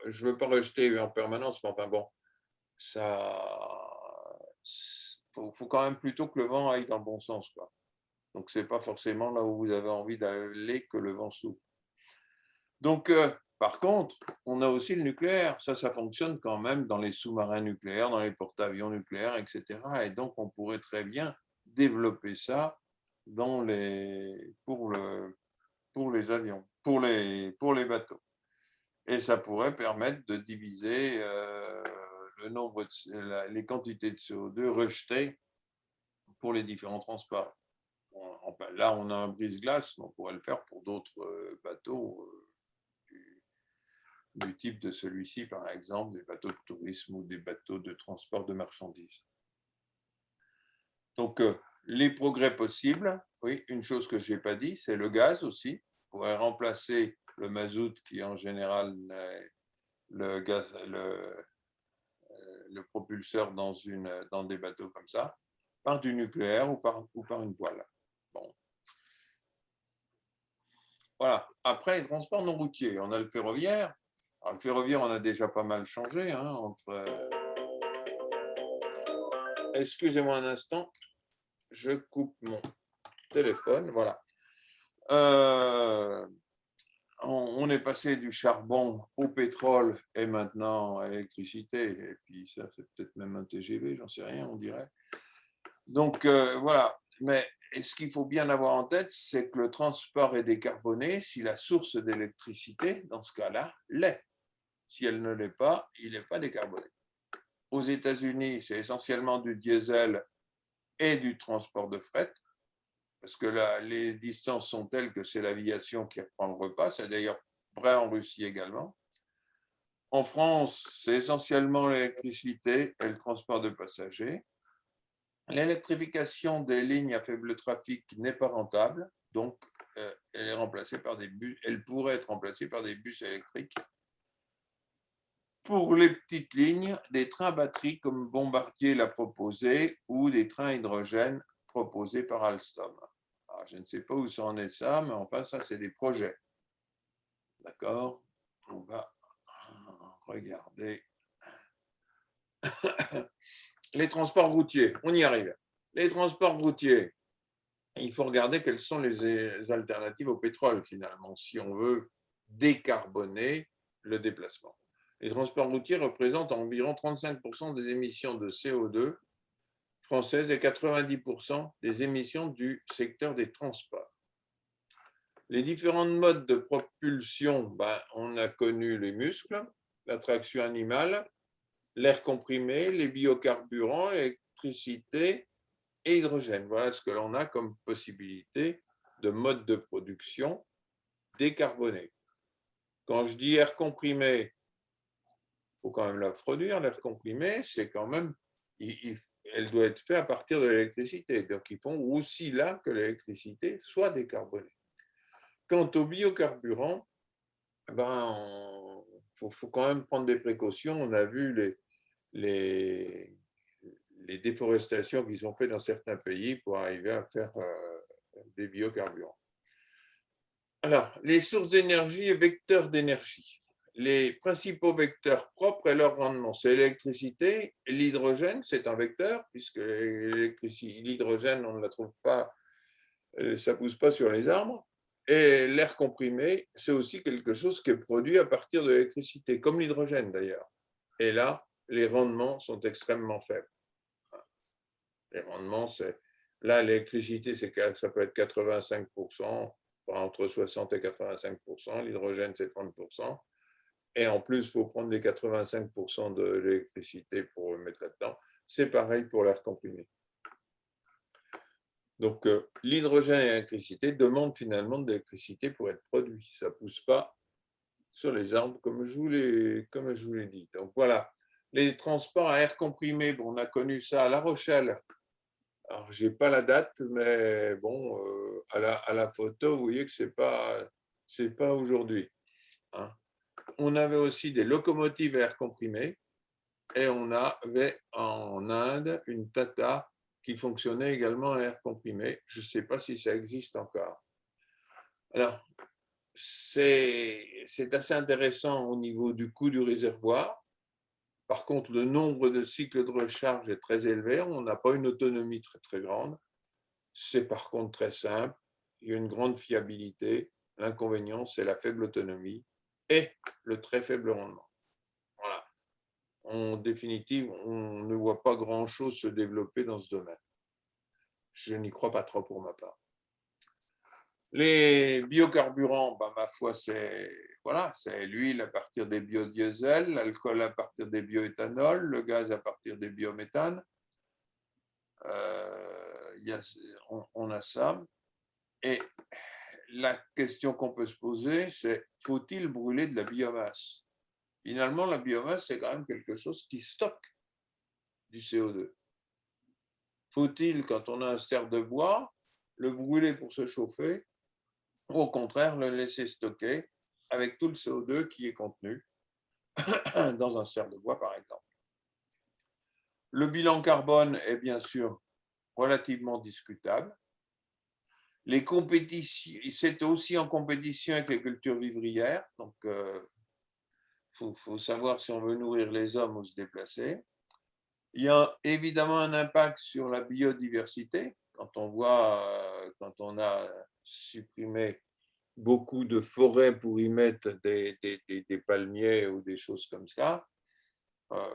je ne veux pas rejeter en permanence, mais enfin bon, faut quand même plutôt que le vent aille dans le bon sens, quoi. Donc, ce n'est pas forcément là où vous avez envie d'aller que le vent souffle. Donc, par contre, on a aussi le nucléaire. Ça fonctionne quand même dans les sous-marins nucléaires, dans les porte-avions nucléaires, etc. Et donc, on pourrait très bien développer ça pour les avions, pour les bateaux. Et ça pourrait permettre de diviser les quantités de CO2 rejetées pour les différents transports. Là, on a un brise-glace, mais on pourrait le faire pour d'autres bateaux du type de celui-ci, par exemple, des bateaux de tourisme ou des bateaux de transport de marchandises. Donc, les progrès possibles, oui, une chose que je n'ai pas dit, c'est le gaz aussi. On pourrait remplacer le mazout qui, en général, le propulseur dans des bateaux comme ça, par du nucléaire ou par une voile. Bon. Voilà. Après, les transports non routiers, on a le ferroviaire. Alors, le ferroviaire, on a déjà pas mal changé. Hein, Excusez-moi un instant, je coupe mon téléphone. Voilà. On est passé du charbon au pétrole et maintenant à l'électricité. Et puis ça, c'est peut-être même un TGV, j'en sais rien, on dirait. Donc, voilà. Mais ce qu'il faut bien avoir en tête, c'est que le transport est décarboné si la source d'électricité, dans ce cas-là, l'est. Si elle ne l'est pas, il n'est pas décarboné. Aux États-Unis, c'est essentiellement du diesel et du transport de fret, parce que là, les distances sont telles que c'est l'aviation qui reprend le repas. C'est d'ailleurs vrai en Russie également. En France, c'est essentiellement l'électricité et le transport de passagers. L'électrification des lignes à faible trafic n'est pas rentable, donc elle est remplacée par des bus. Elle pourrait être remplacée par des bus électriques. Pour les petites lignes, des trains batteries comme Bombardier l'a proposé ou des trains hydrogène proposés par Alstom. Alors, je ne sais pas où ça en est ça, mais enfin, ça, c'est des projets. D'accord? On va regarder. Les transports routiers, on y arrive. Les transports routiers, il faut regarder quelles sont les alternatives au pétrole, finalement, si on veut décarboner le déplacement. Les transports routiers représentent environ 35% des émissions de CO2 françaises et 90% des émissions du secteur des transports. Les différents modes de propulsion, on a connu les muscles, la traction animale, l'air comprimé, les biocarburants, l'électricité et hydrogène. Voilà ce que l'on a comme possibilité de mode de production décarboné. Quand je dis air comprimé, il faut quand même la produire, l'air comprimé, c'est quand même, elle doit être faite à partir de l'électricité. Donc, il faut aussi là que l'électricité soit décarbonée. Quant au biocarburant, faut quand même prendre des précautions. On a vu les déforestations qui sont faites dans certains pays pour arriver à faire des biocarburants. Alors, les sources d'énergie et vecteurs d'énergie. Les principaux vecteurs propres et leur rendement, c'est l'électricité. L'hydrogène, c'est un vecteur, puisque l'hydrogène, on ne la trouve pas, ça ne pousse pas sur les arbres. Et l'air comprimé, c'est aussi quelque chose qui est produit à partir de l'électricité, comme l'hydrogène d'ailleurs. Et là, les rendements sont extrêmement faibles. Les rendements, là, l'électricité, ça peut être 85%, entre 60 et 85%, l'hydrogène, c'est 30%. Et en plus, il faut prendre les 85% de l'électricité pour le mettre là-dedans. C'est pareil pour l'air comprimé. Donc, l'hydrogène et l'électricité demandent finalement de l'électricité pour être produit. Ça ne pousse pas sur les arbres, comme je vous l'ai dit. Donc, voilà. Les transports à air comprimé, on a connu ça à La Rochelle. Alors, je n'ai pas la date, mais bon, à la photo, vous voyez que ce n'est pas aujourd'hui. Hein. On avait aussi des locomotives à air comprimé et on avait en Inde une Tata qui fonctionnait également à air comprimé. Je ne sais pas si ça existe encore. Alors, c'est assez intéressant au niveau du coût du réservoir. Par contre, le nombre de cycles de recharge est très élevé. On n'a pas une autonomie très, très grande. C'est par contre très simple. Il y a une grande fiabilité. L'inconvénient, c'est la faible autonomie et le très faible rendement. Voilà. En définitive, on ne voit pas grand-chose se développer dans ce domaine. Je n'y crois pas trop pour ma part. Les biocarburants, ma foi, c'est l'huile à partir des biodiesels, l'alcool à partir des bioéthanols, le gaz à partir des biométhanes. On a ça. Et la question qu'on peut se poser, c'est faut-il brûler de la biomasse? Finalement, la biomasse, c'est quand même quelque chose qui stocke du CO2. Faut-il, quand on a un ster de bois, le brûler pour se chauffer ou au contraire le laisser stocker avec tout le CO2 qui est contenu dans un ster de bois, par exemple? Le bilan carbone est bien sûr relativement discutable. Les compétitions, c'est aussi en compétition avec les cultures vivrières, donc faut savoir si on veut nourrir les hommes ou se déplacer. Il y a évidemment un impact sur la biodiversité, quand on a supprimé beaucoup de forêts pour y mettre des palmiers ou des choses comme ça,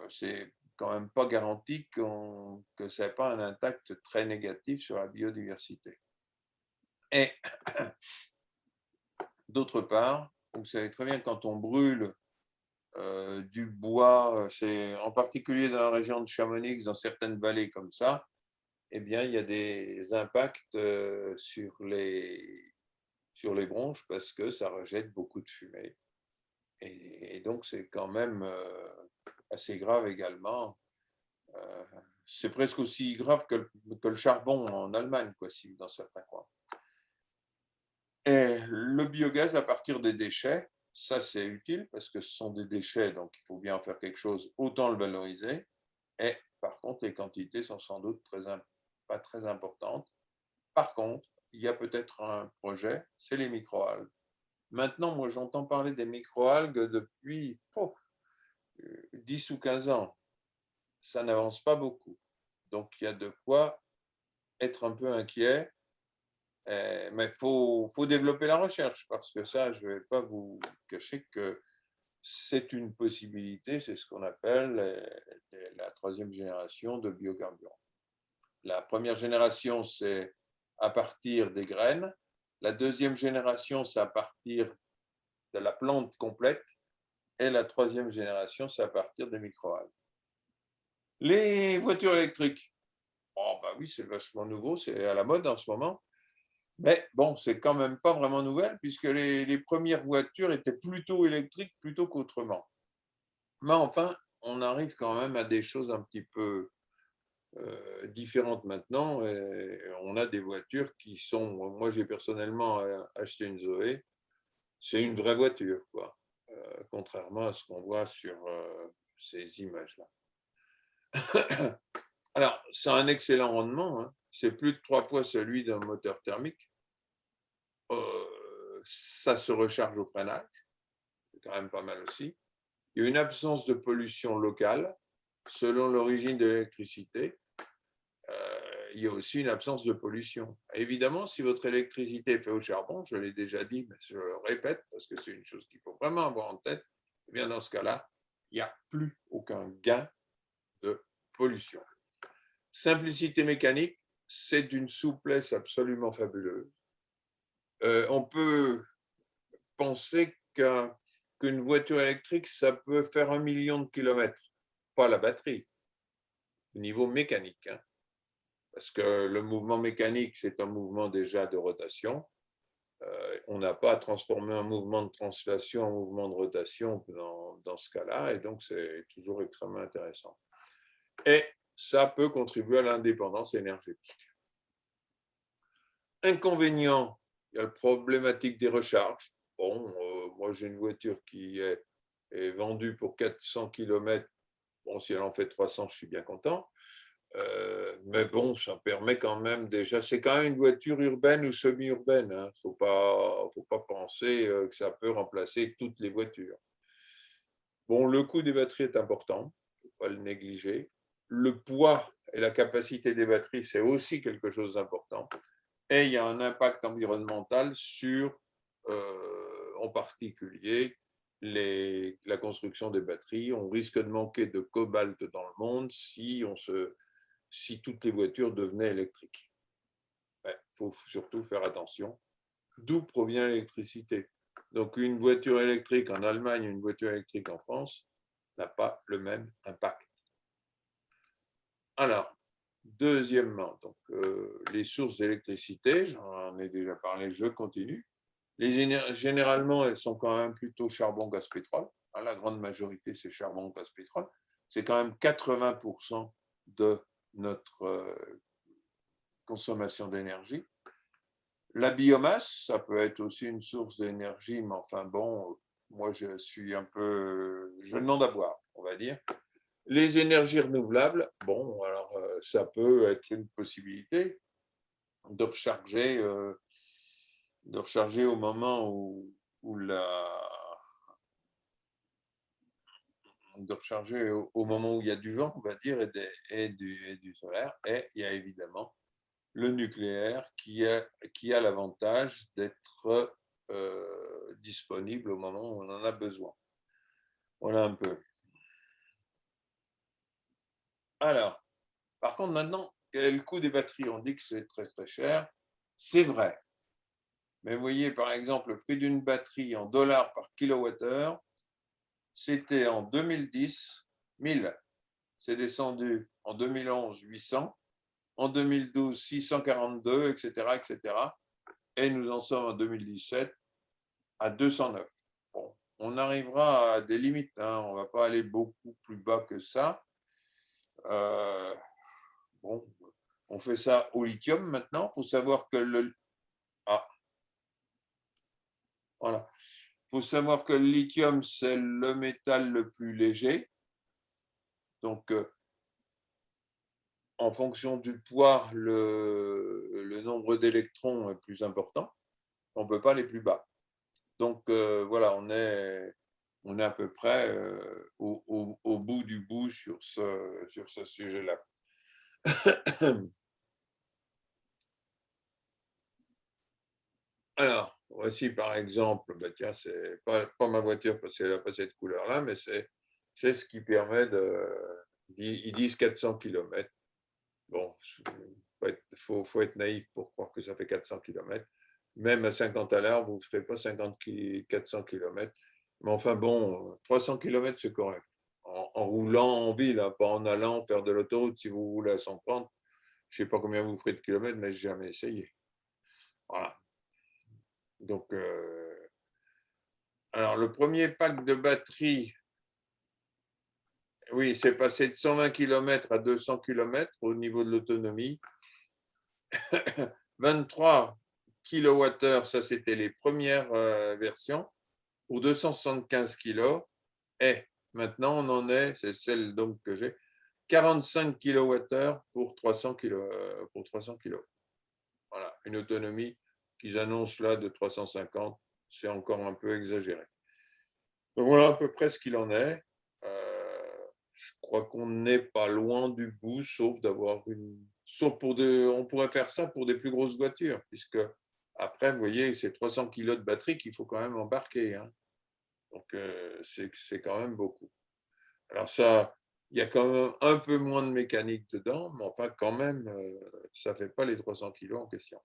c'est quand même pas garanti que ça n'ait pas un impact très négatif sur la biodiversité. Et d'autre part, vous savez très bien, quand on brûle du bois, c'est en particulier dans la région de Chamonix, dans certaines vallées comme ça, eh bien, il y a des impacts sur les bronches parce que ça rejette beaucoup de fumée. Et donc, c'est quand même assez grave également. C'est presque aussi grave que le charbon en Allemagne, quoi, dans certains coins. Et le biogaz à partir des déchets, ça c'est utile parce que ce sont des déchets, donc il faut bien en faire quelque chose, autant le valoriser. Et par contre, les quantités sont sans doute pas très importantes. Par contre, il y a peut-être un projet, c'est les microalgues. Maintenant, moi j'entends parler des microalgues depuis 10 ou 15 ans. Ça n'avance pas beaucoup. Donc il y a de quoi être un peu inquiet. Mais il faut développer la recherche parce que ça, je ne vais pas vous cacher que c'est une possibilité, c'est ce qu'on appelle la troisième génération de biocarburants. La première génération, c'est à partir des graines. La deuxième génération, c'est à partir de la plante complète. Et la troisième génération, c'est à partir des microalgues. Les voitures électriques, oh bah oui, c'est vachement nouveau, c'est à la mode en ce moment. Mais bon, c'est quand même pas vraiment nouvelle puisque les premières voitures étaient plutôt électriques plutôt qu'autrement. Mais enfin, on arrive quand même à des choses un petit peu différentes maintenant. Et on a des voitures qui sont... Moi, j'ai personnellement acheté une Zoé. C'est une vraie voiture, quoi. Contrairement à ce qu'on voit sur ces images-là. Alors, c'est un excellent rendement. Hein. C'est plus de 3 fois celui d'un moteur thermique. Ça se recharge au freinage, c'est quand même pas mal aussi. Il y a une absence de pollution locale selon l'origine de l'électricité. Il y a aussi une absence de pollution. Évidemment, si votre électricité est faite au charbon, je l'ai déjà dit, mais je le répète parce que c'est une chose qu'il faut vraiment avoir en tête, eh bien dans ce cas-là, il n'y a plus aucun gain de pollution. Simplicité mécanique, c'est d'une souplesse absolument fabuleuse. On peut penser qu'une voiture électrique, ça peut faire 1 million de kilomètres, pas la batterie, au niveau mécanique. Hein. Parce que le mouvement mécanique, c'est un mouvement déjà de rotation. On n'a pas à transformer un mouvement de translation en mouvement de rotation dans ce cas-là, et donc c'est toujours extrêmement intéressant. Et ça peut contribuer à l'indépendance énergétique. Inconvénient, il y a la problématique des recharges. Bon, moi j'ai une voiture qui est vendue pour 400 km. Bon, si elle en fait 300, je suis bien content. Mais bon, ça permet quand même déjà, c'est quand même une voiture urbaine ou semi-urbaine. Hein. Faut pas penser que ça peut remplacer toutes les voitures. Bon, le coût des batteries est important, il ne faut pas le négliger. Le poids et la capacité des batteries, c'est aussi quelque chose d'important. Et il y a un impact environnemental sur, en particulier, la construction des batteries. On risque de manquer de cobalt dans le monde si toutes les voitures devenaient électriques. Il faut surtout faire attention. D'où provient l'électricité? Donc, une voiture électrique en Allemagne, une voiture électrique en France n'a pas le même impact. Alors, deuxièmement, donc, les sources d'électricité, j'en ai déjà parlé, je continue. Généralement, elles sont quand même plutôt charbon, gaz, pétrole. La grande majorité, c'est charbon, gaz, pétrole. C'est quand même 80% de notre consommation d'énergie. La biomasse, ça peut être aussi une source d'énergie, mais enfin bon, moi je suis un peu, je demande à boire, on va dire. Les énergies renouvelables, bon, alors ça peut être une possibilité de recharger de recharger au moment de recharger au moment où il y a du vent, on va dire, et du solaire. Et il y a évidemment le nucléaire qui a l'avantage d'être disponible au moment où on en a besoin. Voilà un peu. Alors, par contre, maintenant, quel est le coût des batteries? On dit que c'est très très cher. C'est vrai. Mais vous voyez, par exemple, le prix d'une batterie en dollars par kilowattheure, c'était en 2010, 1000. C'est descendu en 2011, 800. En 2012, 642, etc., etc. Et nous en sommes en 2017 à 209. Bon, on arrivera à des limites, hein. On ne va pas aller beaucoup plus bas que ça. Bon, on fait ça au lithium maintenant. Il faut savoir que voilà. Faut savoir que le lithium, c'est le métal le plus léger. Donc, en fonction du poids, le nombre d'électrons est plus important. On ne peut pas aller plus bas. Donc, voilà, on est à peu près au bout du bout sur ce sujet-là. Alors, voici par exemple, bah tiens, c'est pas ma voiture parce qu'elle n'a pas cette couleur-là, mais c'est ce qui permet ils disent 400 km. Bon, il faut être naïf pour croire que ça fait 400 km. Même à 50 à l'heure, vous ne ferez pas 400 km. Mais enfin bon, 300 km, c'est correct. En roulant en ville, hein, pas en allant faire de l'autoroute. Si vous roulez à 130, je ne sais pas combien vous ferez de kilomètres, mais je n'ai jamais essayé. Voilà. Donc, alors, le premier pack de batterie, oui, c'est passé de 120 km à 200 km au niveau de l'autonomie. 23 kWh, ça c'était les premières versions, pour 275 kg. Et maintenant, on en est, c'est celle donc que j'ai, 45 kWh pour 300 kg. Voilà, une autonomie qu'ils annoncent là de 350, c'est encore un peu exagéré. Donc voilà à peu près ce qu'il en est. Je crois qu'on n'est pas loin du bout, sauf on pourrait faire ça pour des plus grosses voitures, puisque après, vous voyez, c'est 300 kg de batterie qu'il faut quand même embarquer, hein. Donc c'est quand même beaucoup. Alors ça, il y a quand même un peu moins de mécanique dedans, mais enfin quand même, ça ne fait pas les 300 kg en question.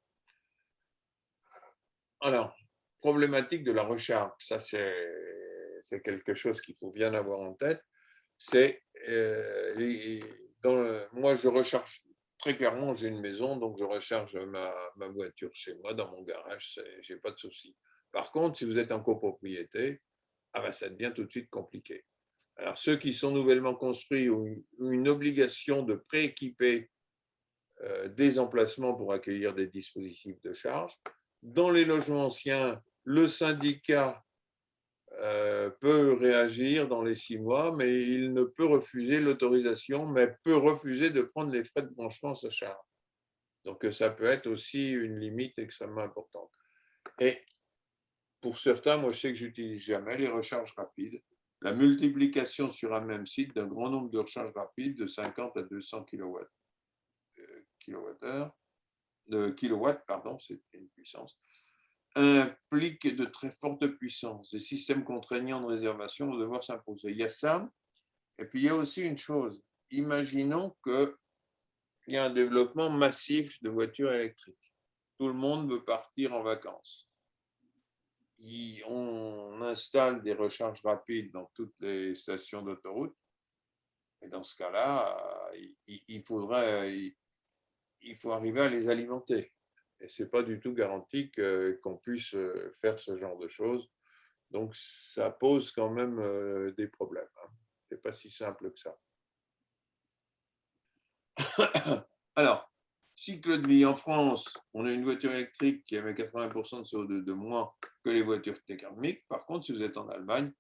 Alors, problématique de la recharge, ça c'est quelque chose qu'il faut bien avoir en tête. C'est moi je recharge très clairement, j'ai une maison, donc je recharge ma voiture chez moi dans mon garage, je n'ai pas de souci. Par contre, si vous êtes en copropriété, ça devient tout de suite compliqué. Alors ceux qui sont nouvellement construits ont une obligation de prééquiper des emplacements pour accueillir des dispositifs de charge. Dans les logements anciens, le syndicat peut réagir dans les 6 mois, mais il ne peut refuser l'autorisation, mais peut refuser de prendre les frais de branchement à sa charge. Donc ça peut être aussi une limite extrêmement importante. Et pour certains, moi je sais que j'utilise jamais les recharges rapides. La multiplication sur un même site d'un grand nombre de recharges rapides de 50 à 200 kilowatts, c'est une puissance, implique de très fortes puissances. Des systèmes contraignants de réservation vont devoir s'imposer. Il y a ça, et puis il y a aussi une chose. Imaginons qu'il y a un développement massif de voitures électriques. Tout le monde veut partir en vacances. On installe des recharges rapides dans toutes les stations d'autoroute. Et dans ce cas-là, il faut arriver à les alimenter. Et ce n'est pas du tout garanti qu'on puisse faire ce genre de choses. Donc, ça pose quand même des problèmes, hein. Ce n'est pas si simple que ça. Alors, cycle de vie en France, on a une voiture électrique qui émet 80% de CO2 de moins que les voitures thermiques. Par contre, si vous êtes en Allemagne,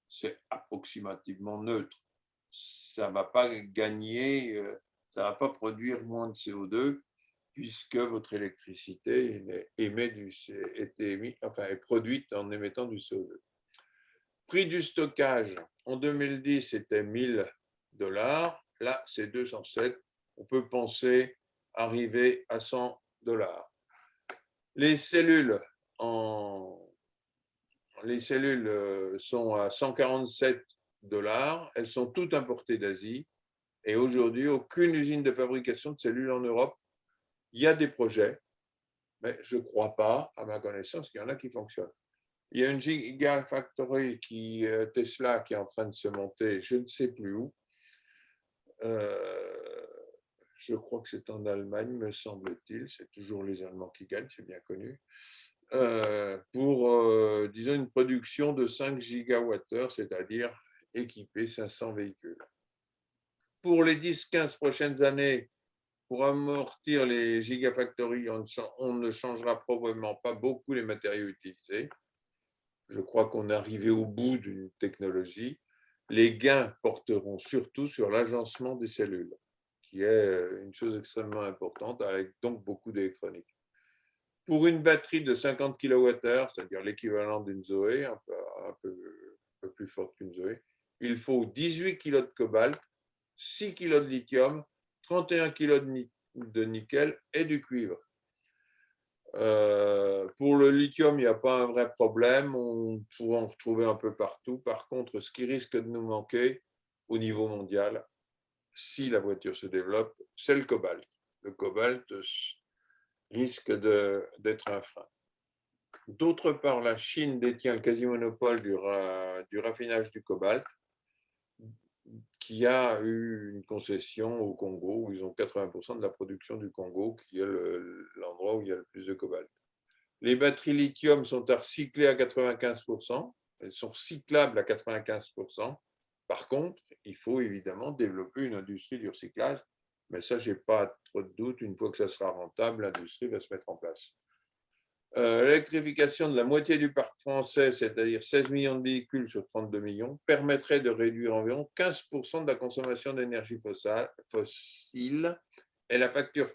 c'est approximativement neutre. Ça ne va pas gagner, ça ne va pas produire moins de CO2. puisque votre électricité est produite en émettant du CO2. Prix du stockage, en 2010, c'était 1 000 $. Là, c'est 207. On peut penser arriver à 100 $. Les cellules sont à 147 $. Elles sont toutes importées d'Asie. Et aujourd'hui, aucune usine de fabrication de cellules en Europe. Il y a des projets, mais je ne crois pas, à ma connaissance, qu'il y en a qui fonctionnent. Il y a une Gigafactory Tesla qui est en train de se monter, je ne sais plus où. Je crois que c'est en Allemagne, me semble-t-il. C'est toujours les Allemands qui gagnent, c'est bien connu. Pour, disons, une production de 5 gigawattheures, c'est-à-dire équiper 500 véhicules. Pour les 10-15 prochaines années, pour amortir les gigafactories, on ne changera probablement pas beaucoup les matériaux utilisés. Je crois qu'on est arrivé au bout d'une technologie. Les gains porteront surtout sur l'agencement des cellules, qui est une chose extrêmement importante, avec donc beaucoup d'électronique. Pour une batterie de 50 kWh, c'est-à-dire l'équivalent d'une Zoé, un peu plus forte qu'une Zoé, il faut 18 kg de cobalt, 6 kg de lithium, 31 kg de nickel et du cuivre. Pour le lithium, il n'y a pas un vrai problème, on pourra en retrouver un peu partout. Par contre, ce qui risque de nous manquer au niveau mondial, si la voiture se développe, c'est le cobalt. Le cobalt risque d'être un frein. D'autre part, la Chine détient le quasi-monopole du raffinage du cobalt, qui a eu une concession au Congo, où ils ont 80% de la production du Congo, qui est l'endroit où il y a le plus de cobalt. Les batteries lithium sont recyclées à 95%, elles sont recyclables à 95%. Par contre, il faut évidemment développer une industrie du recyclage, mais ça, je n'ai pas trop de doute, une fois que ça sera rentable, l'industrie va se mettre en place. L'électrification de la moitié du parc français, c'est-à-dire 16 millions de véhicules sur 32 millions, permettrait de réduire environ 15% de la consommation d'énergie fossile et la facture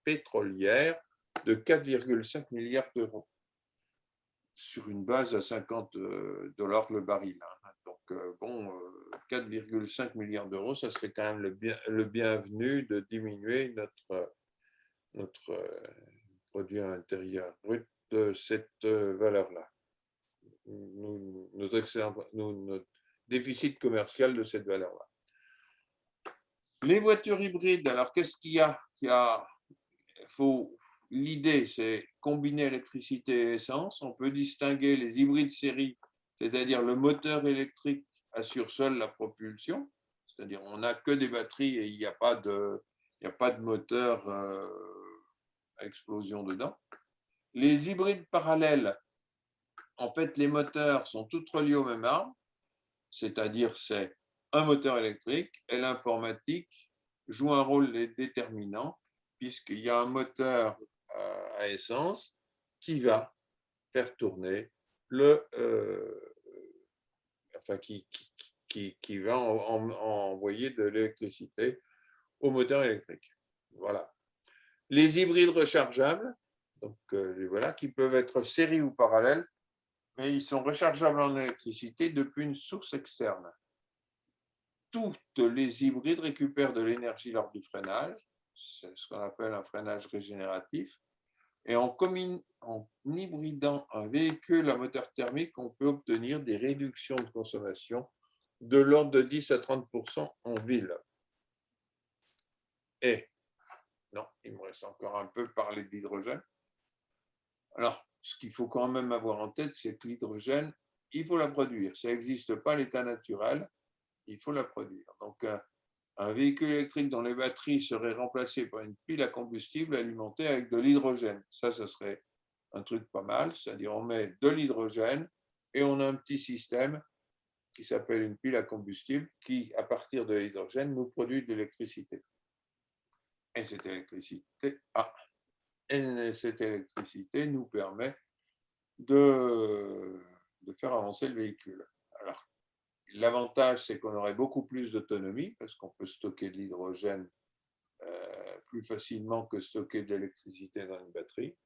pétrolière de 4,5 milliards d'euros sur une base à 50 $ le baril. Donc, 4,5 milliards d'euros, ça serait quand même le bienvenu de diminuer notre produit intérieur brut de cette valeur-là, notre déficit commercial de cette valeur-là. Les voitures hybrides, alors qu'est-ce qu'il y a? L'idée, c'est combiner électricité et essence. On peut distinguer les hybrides série, c'est-à-dire le moteur électrique assure seul la propulsion, c'est-à-dire on n'a que des batteries et il n'y a pas de moteur à explosion dedans. Les hybrides parallèles, en fait, les moteurs sont tous reliés au même arbre, c'est-à-dire c'est un moteur électrique et l'informatique joue un rôle déterminant puisqu'il y a un moteur à essence qui va faire tourner qui va envoyer de l'électricité au moteur électrique. Voilà. Les hybrides rechargeables, donc voilà, qui peuvent être série ou parallèles, mais ils sont rechargeables en électricité depuis une source externe. Toutes les hybrides récupèrent de l'énergie lors du freinage, c'est ce qu'on appelle un freinage régénératif, et en hybridant un véhicule à moteur thermique, on peut obtenir des réductions de consommation de l'ordre de 10 à 30% en ville. Et, non, il me reste encore un peu parler de l'hydrogène. Alors, ce qu'il faut quand même avoir en tête, c'est que l'hydrogène, il faut la produire. Ça n'existe pas à l'état naturel, il faut la produire. Donc, un véhicule électrique dont les batteries seraient remplacées par une pile à combustible alimentée avec de l'hydrogène. Ça serait un truc pas mal, c'est-à-dire on met de l'hydrogène et on a un petit système qui s'appelle une pile à combustible qui, à partir de l'hydrogène, nous produit de l'électricité. Et cette électricité nous permet de faire avancer le véhicule. Alors, l'avantage, c'est qu'on aurait beaucoup plus d'autonomie parce qu'on peut stocker de l'hydrogène plus facilement que stocker de l'électricité dans une batterie.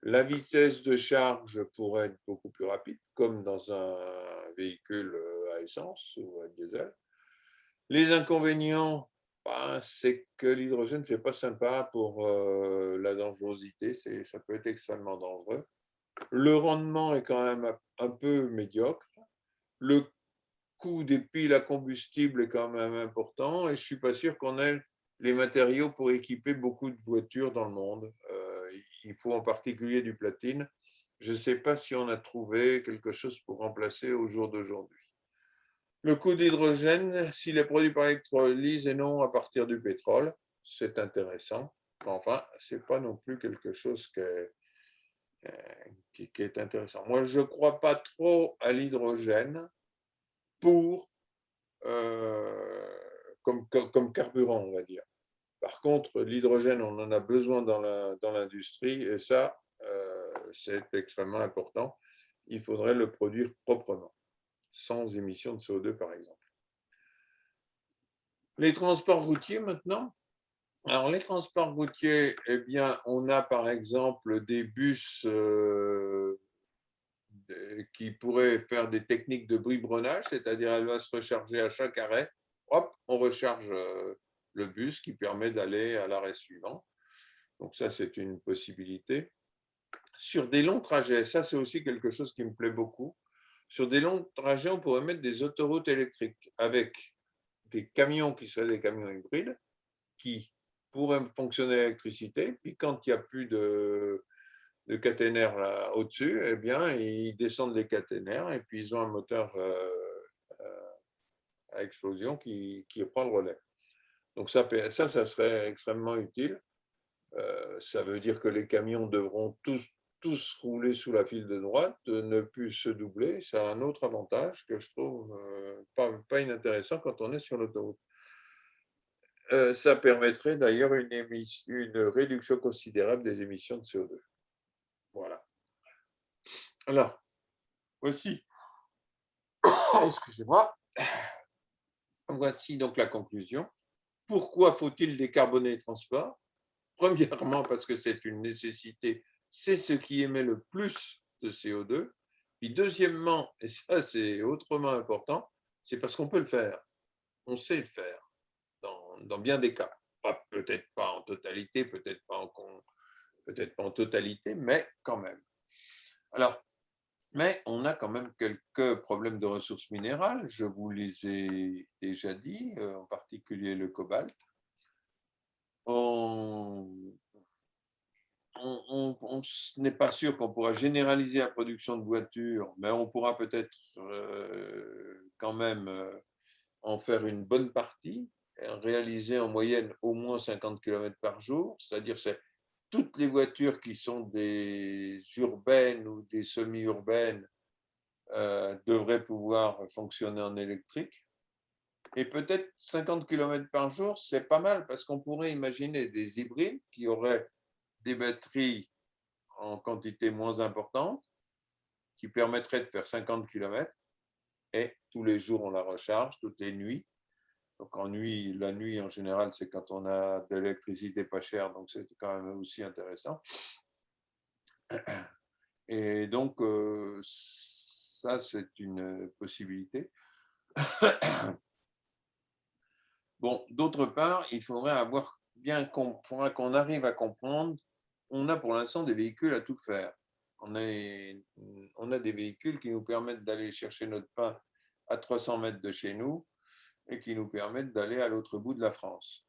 La vitesse de charge pourrait être beaucoup plus rapide, comme dans un véhicule à essence ou à diesel. Les inconvénients, c'est que l'hydrogène, ce n'est pas sympa pour la dangerosité, ça peut être extrêmement dangereux. Le rendement est quand même un peu médiocre. Le coût des piles à combustible est quand même important et je ne suis pas sûr qu'on ait les matériaux pour équiper beaucoup de voitures dans le monde. Il faut en particulier du platine. Je ne sais pas si on a trouvé quelque chose pour remplacer au jour d'aujourd'hui. Le coût d'hydrogène, s'il est produit par électrolyse et non à partir du pétrole, c'est intéressant. Mais enfin, ce n'est pas non plus quelque chose qui est intéressant. Moi, je ne crois pas trop à l'hydrogène comme carburant, on va dire. Par contre, l'hydrogène, on en a besoin dans l'industrie et ça, c'est extrêmement important. Il faudrait le produire proprement, sans émission de CO2 par exemple. Les transports routiers maintenant. Alors les transports routiers, eh bien, on a par exemple des bus qui pourraient faire des techniques de biberonnage, c'est-à-dire elle va se recharger à chaque arrêt. Hop, on recharge le bus qui permet d'aller à l'arrêt suivant. Donc ça, c'est une possibilité. Sur des longs trajets, ça c'est aussi quelque chose qui me plaît beaucoup. Sur des longs trajets, on pourrait mettre des autoroutes électriques avec des camions qui seraient des camions hybrides qui pourraient fonctionner à l'électricité. Puis quand il n'y a plus de caténaires là au-dessus, eh bien, ils descendent les caténaires et puis ils ont un moteur à explosion qui prend le relais. Donc ça serait extrêmement utile. Ça veut dire que les camions devront tous rouler sous la file de droite, ne plus se doubler. C'est un autre avantage que je trouve pas inintéressant quand on est sur l'autoroute. Ça permettrait d'ailleurs une réduction considérable des émissions de CO2. Voilà. Alors, aussi, excusez-moi, voici donc la conclusion. Pourquoi faut-il décarboner les transports? Premièrement, parce que c'est une nécessité, c'est ce qui émet le plus de CO2. Puis deuxièmement, et ça c'est autrement important, c'est parce qu'on peut le faire. On sait le faire dans bien des cas. Peut-être pas en totalité, peut-être pas en totalité, mais quand même. Alors, mais on a quand même quelques problèmes de ressources minérales, je vous les ai déjà dit, en particulier le cobalt. On n'est pas sûr qu'on pourra généraliser la production de voitures, mais on pourra peut-être quand même en faire une bonne partie, réaliser en moyenne au moins 50 km par jour, c'est-à-dire c'est toutes les voitures qui sont des urbaines ou des semi-urbaines devraient pouvoir fonctionner en électrique. Et peut-être 50 km par jour, c'est pas mal parce qu'on pourrait imaginer des hybrides qui auraient des batteries en quantité moins importante, qui permettraient de faire 50 km et tous les jours on la recharge, toutes les nuits. Donc la nuit en général, c'est quand on a de l'électricité pas chère, donc c'est quand même aussi intéressant. Et donc, ça, c'est une possibilité. Bon, d'autre part, il faudrait qu'on arrive à comprendre, on a pour l'instant des véhicules à tout faire. On a des véhicules qui nous permettent d'aller chercher notre pain à 300 mètres de chez nous et qui nous permettent d'aller à l'autre bout de la France.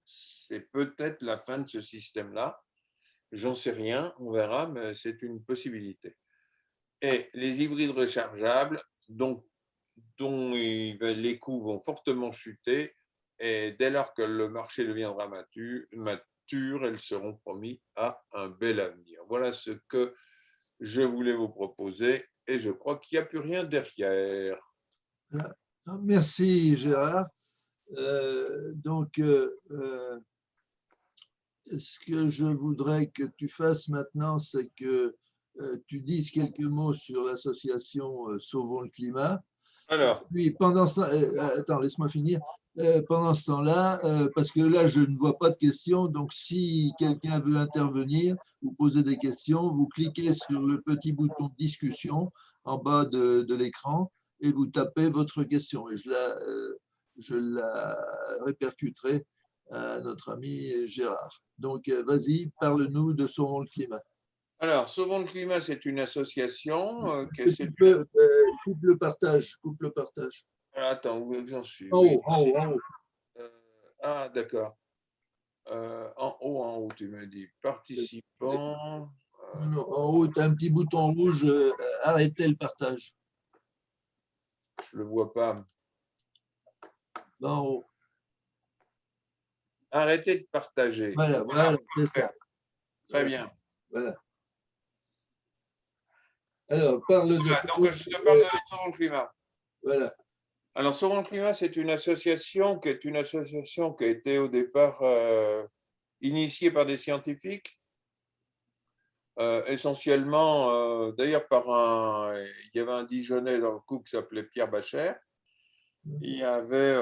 C'est peut-être la fin de ce système-là. J'en sais rien, on verra, mais c'est une possibilité. Et les hybrides rechargeables, dont les coûts vont fortement chuter, et dès lors que le marché deviendra mature, elles seront promis à un bel avenir. Voilà ce que je voulais vous proposer, et je crois qu'il n'y a plus rien derrière. Merci Gérard. Ce que je voudrais que tu fasses maintenant, c'est que tu dises quelques mots sur l'association Sauvons le climat Alors, Puis pendant ce attends, laisse-moi finir. Pendant ce temps-là, parce que là, je ne vois pas de questions, donc si quelqu'un veut intervenir, vous posez des questions, vous cliquez sur le petit bouton discussion en bas de l'écran et vous tapez votre question. Et je la répercuterai à notre ami Gérard. Donc, vas-y, parle-nous de Sauvons le climat. alors, Sauvons le climat, c'est une association Tu peux, coupe le partage, coupe le partage. Attends, où j'en suis? En Oui. haut, en haut, en haut. Ah, d'accord. En haut, tu me dis participants. Non, en haut, tu as un petit bouton rouge, arrêter le partage. Je le vois pas. En haut. Arrêtez de partager. Voilà, voilà, c'est ça. Très bien. Voilà. Alors, parle de. Voilà, donc, je te parle de Sauvons le climat. Voilà. Alors, Sauvons le climat, c'est une association qui a été au départ initiée par des scientifiques, essentiellement, d'ailleurs, il y avait un Dijonnais dans le coup qui s'appelait Pierre Bacher. Il y avait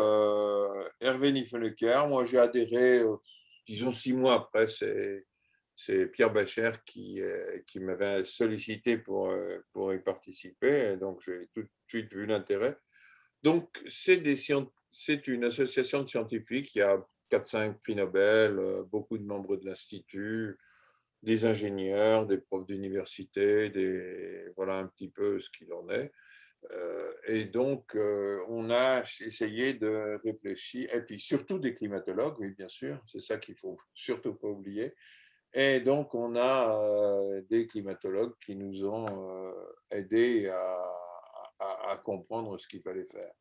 Hervé Niffenegger. Moi, j'ai adhéré, disons 6 mois après. C'est Pierre Bacher qui m'avait sollicité pour y participer. Et donc, j'ai tout de suite vu l'intérêt. Donc, c'est une association de scientifiques. Il y a 4-5 prix Nobel, beaucoup de membres de l'Institut, des ingénieurs, des profs d'université, voilà un petit peu ce qu'il en est. Et donc, on a essayé de réfléchir, et puis surtout des climatologues, oui, bien sûr, c'est ça qu'il ne faut surtout pas oublier. Et donc, on a des climatologues qui nous ont aidés à comprendre ce qu'il fallait faire.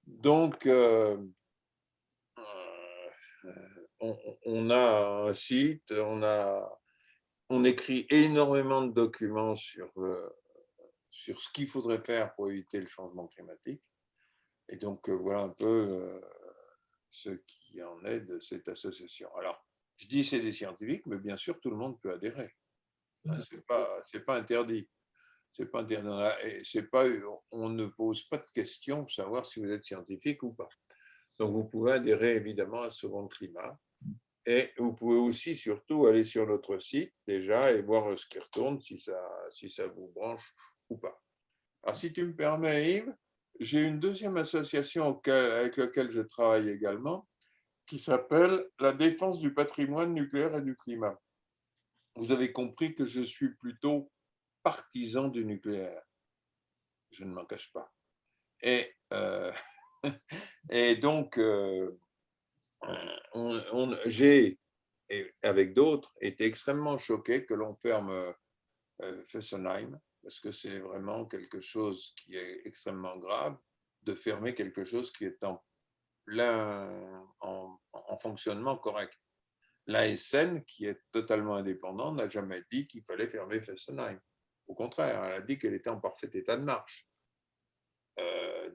Donc, on a un site, on écrit énormément de documents sur ce qu'il faudrait faire pour éviter le changement climatique. Et donc, voilà un peu ce qui en est de cette association. Alors, je dis c'est des scientifiques, mais bien sûr, tout le monde peut adhérer. C'est pas interdit. C'est pas interdit. On ne pose pas de question pour savoir si vous êtes scientifique ou pas. Donc, vous pouvez adhérer évidemment à Sauvons le climat. Et vous pouvez aussi surtout aller sur notre site déjà et voir ce qui retourne, si ça vous branche ou pas. Alors, si tu me permets, Yves, j'ai une deuxième association avec laquelle je travaille également, qui s'appelle la défense du patrimoine nucléaire et du climat. Vous avez compris que je suis plutôt partisan du nucléaire. Je ne m'en cache pas. Et donc, j'ai, avec d'autres, été extrêmement choqué que l'on ferme Fessenheim, parce que c'est vraiment quelque chose qui est extrêmement grave, de fermer quelque chose qui est en fonctionnement correct. L'ASN, qui est totalement indépendante, n'a jamais dit qu'il fallait fermer Fessenheim. Au contraire, elle a dit qu'elle était en parfait état de marche.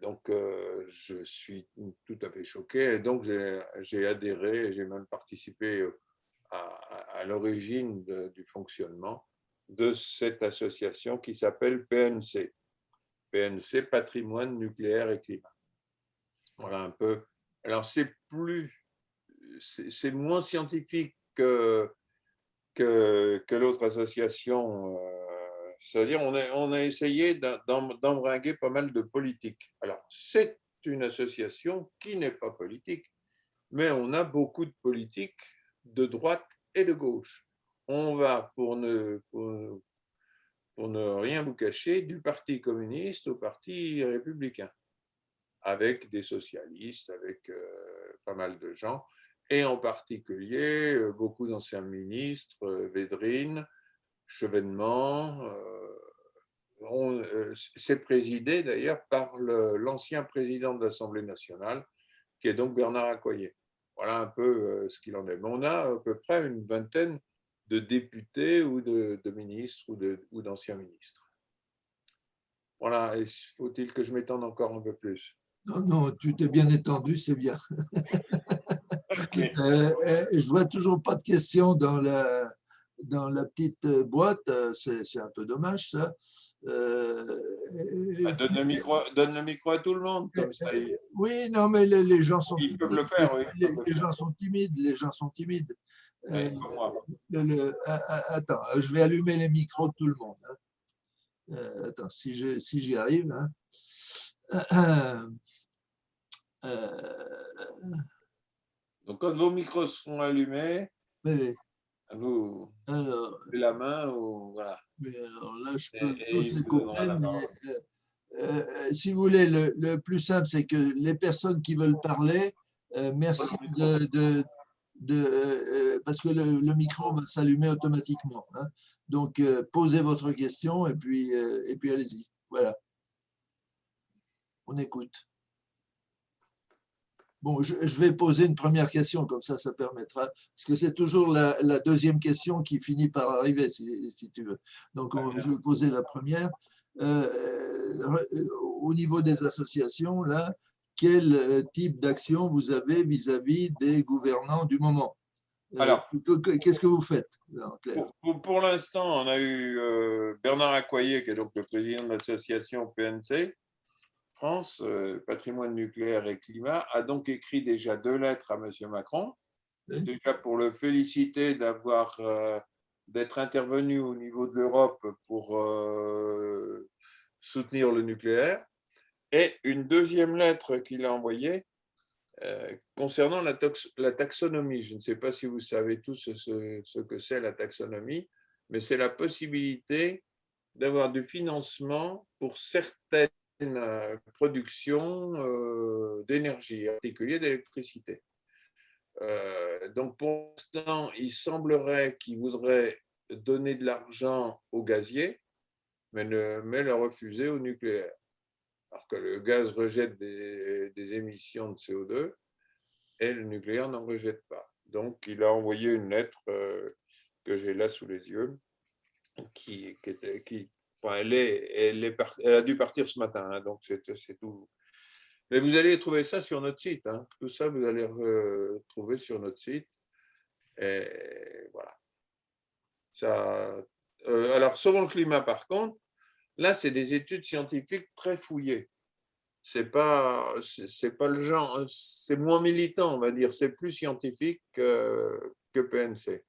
Donc, je suis tout à fait choqué. Et donc, j'ai adhéré, j'ai même participé à l'origine du fonctionnement de cette association qui s'appelle PNC. PNC, Patrimoine nucléaire et climat. Voilà un peu. Alors, c'est moins scientifique que l'autre association. C'est-à-dire, on a essayé d'embringuer pas mal de politique. Alors, c'est une association qui n'est pas politique, mais on a beaucoup de politiques de droite et de gauche. On va, pour ne rien vous cacher, du Parti communiste au Parti républicain, avec des socialistes, avec pas mal de gens, et en particulier beaucoup d'anciens ministres, Védrine, Chevènement. C'est présidé d'ailleurs par l'ancien président de l'Assemblée nationale, qui est donc Bernard Accoyer. Voilà un peu ce qu'il en est. Mais on a à peu près une vingtaine de députés ou de ministres ou d'anciens ministres. Voilà, faut-il que je m'étende encore un peu plus? Non, non, tu t'es bien étendu, c'est bien. Okay. Je vois toujours pas de questions dans la petite boîte, c'est un peu dommage ça. Donne le micro à tout le monde, comme ça. Oui, non, mais les gens sont Ils peuvent le timides. faire, oui. Les gens sont timides, les gens sont timides. Ouais, comme moi. Attends, je vais allumer les micros de tout le monde. Attends, si j'y arrive. Donc, quand vos micros seront allumés, Oui, vous alors, levez la main ou voilà. alors là, je peux Et tous il les vous donnera couper, la mais parole. si vous voulez, le plus simple, c'est que les personnes qui veulent parler, merci parce que le micro va s'allumer automatiquement. Hein. Donc, posez votre question et puis allez-y. Voilà. On écoute. Bon, je vais poser une première question, comme ça permettra, parce que c'est toujours la deuxième question qui finit par arriver, si tu veux. Donc, je vais poser la première. Au niveau des associations, là, quel type d'action vous avez vis-à-vis des gouvernants du moment? Alors, qu'est-ce que vous faites, en clair? pour l'instant, on a eu Bernard Accoyer, qui est donc le président de l'association PNC, France, Patrimoine nucléaire et climat, a donc écrit déjà 2 lettres à M. Macron, Oui. déjà pour le féliciter d'être intervenu au niveau de l'Europe pour soutenir le nucléaire, et une deuxième lettre qu'il a envoyée concernant la taxonomie. Je ne sais pas si vous savez tous ce que c'est la taxonomie, mais c'est la possibilité d'avoir du financement pour certaines productions d'énergie, en particulier d'électricité. Donc pour l'instant, il semblerait qu'il voudrait donner de l'argent au gazier, mais le refuser au nucléaire. Alors que le gaz rejette des émissions de CO2 et le nucléaire n'en rejette pas. Donc il a envoyé une lettre que j'ai là sous les yeux, elle a dû partir ce matin, hein, donc c'est tout. Mais vous allez trouver ça sur notre site. Hein. Tout ça, vous allez retrouver sur notre site. Et voilà. Ça, alors, selon le climat, par contre, là, c'est des études scientifiques très fouillées. C'est pas le genre, c'est moins militant, on va dire. C'est plus scientifique que PNC.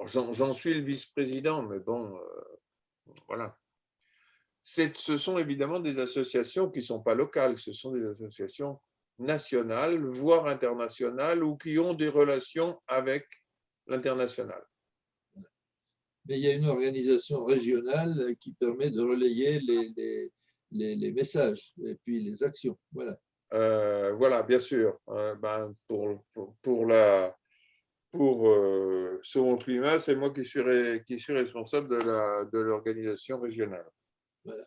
J'en suis le vice-président, mais bon, voilà. Ce sont évidemment des associations qui ne sont pas locales, ce sont des associations nationales, voire internationales, ou qui ont des relations avec l'international. Mais il y a une organisation régionale qui permet de relayer les messages et puis les actions. Voilà. Voilà, bien sûr. Selon le climat, c'est moi qui suis responsable de l'organisation régionale. Voilà.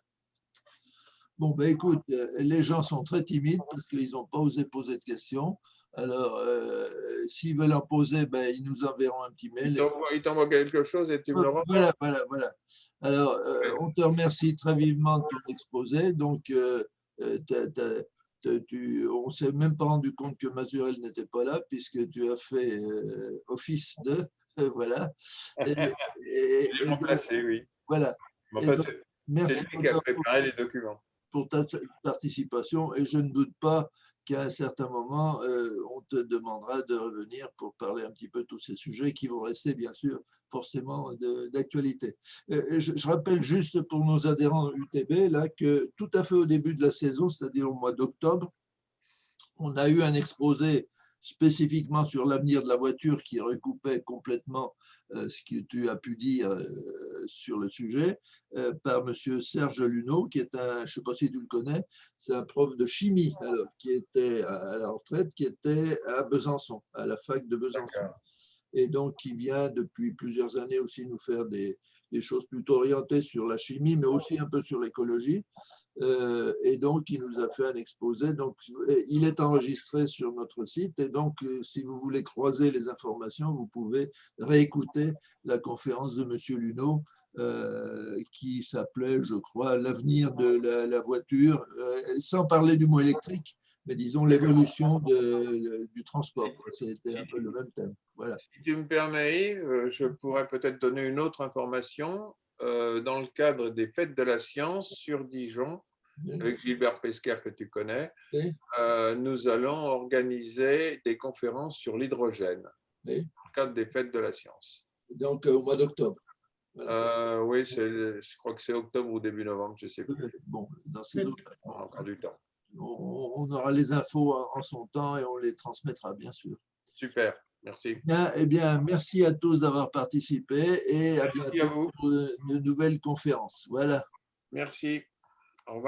Bon, ben écoute, les gens sont très timides parce qu'ils n'ont pas osé poser de questions. Alors, s'ils veulent en poser, ben, ils nous enverront un petit mail. Il t'envoie quelque chose et tu me le renvoies. Voilà. Alors, on te remercie très vivement de ton exposé. Donc, on ne s'est même pas rendu compte que Mazurel n'était pas là puisque tu as fait office de. Voilà. J'ai remplacé, oui. Voilà. Enfin, Merci c'est lui qui a préparé les documents. Pour ta participation et je ne doute pas qu'à un certain moment, on te demandera de revenir pour parler un petit peu de tous ces sujets qui vont rester, bien sûr, forcément d'actualité. Je rappelle juste pour nos adhérents UTB là, que tout à fait au début de la saison, c'est-à-dire au mois d'octobre, on a eu un exposé spécifiquement sur l'avenir de la voiture qui recoupait complètement ce que tu as pu dire sur le sujet par M. Serge Luneau, qui est un, je ne sais pas si tu le connais, c'est un prof de chimie alors, qui était à la retraite, qui était à Besançon, à la fac de Besançon. Et donc qui vient depuis plusieurs années aussi nous faire des choses plutôt orientées sur la chimie, mais aussi un peu sur l'écologie. Et donc, il nous a fait un exposé. Donc, il est enregistré sur notre site. Et donc, si vous voulez croiser les informations, vous pouvez réécouter la conférence de M. Luneau qui s'appelait, je crois, l'avenir de la voiture, sans parler du mot électrique, mais disons l'évolution du transport. C'était un peu le même thème. Voilà. Si tu me permets, Yves, je pourrais peut-être donner une autre information. Dans le cadre des Fêtes de la Science sur Dijon, avec Gilbert Pesquer que tu connais, Oui. nous allons organiser des conférences sur l'hydrogène Oui. dans le cadre des fêtes de la science. Donc, au mois d'octobre. Oui, je crois que c'est octobre ou début novembre, je ne sais plus. Bon, dans ces eaux, On a encore du temps. on aura les infos en son temps et on les transmettra, bien sûr. Super, merci. Bien, eh bien, merci à tous d'avoir participé et à Merci bientôt à vous. pour une nouvelle conférence. Voilà. Merci. Au revoir.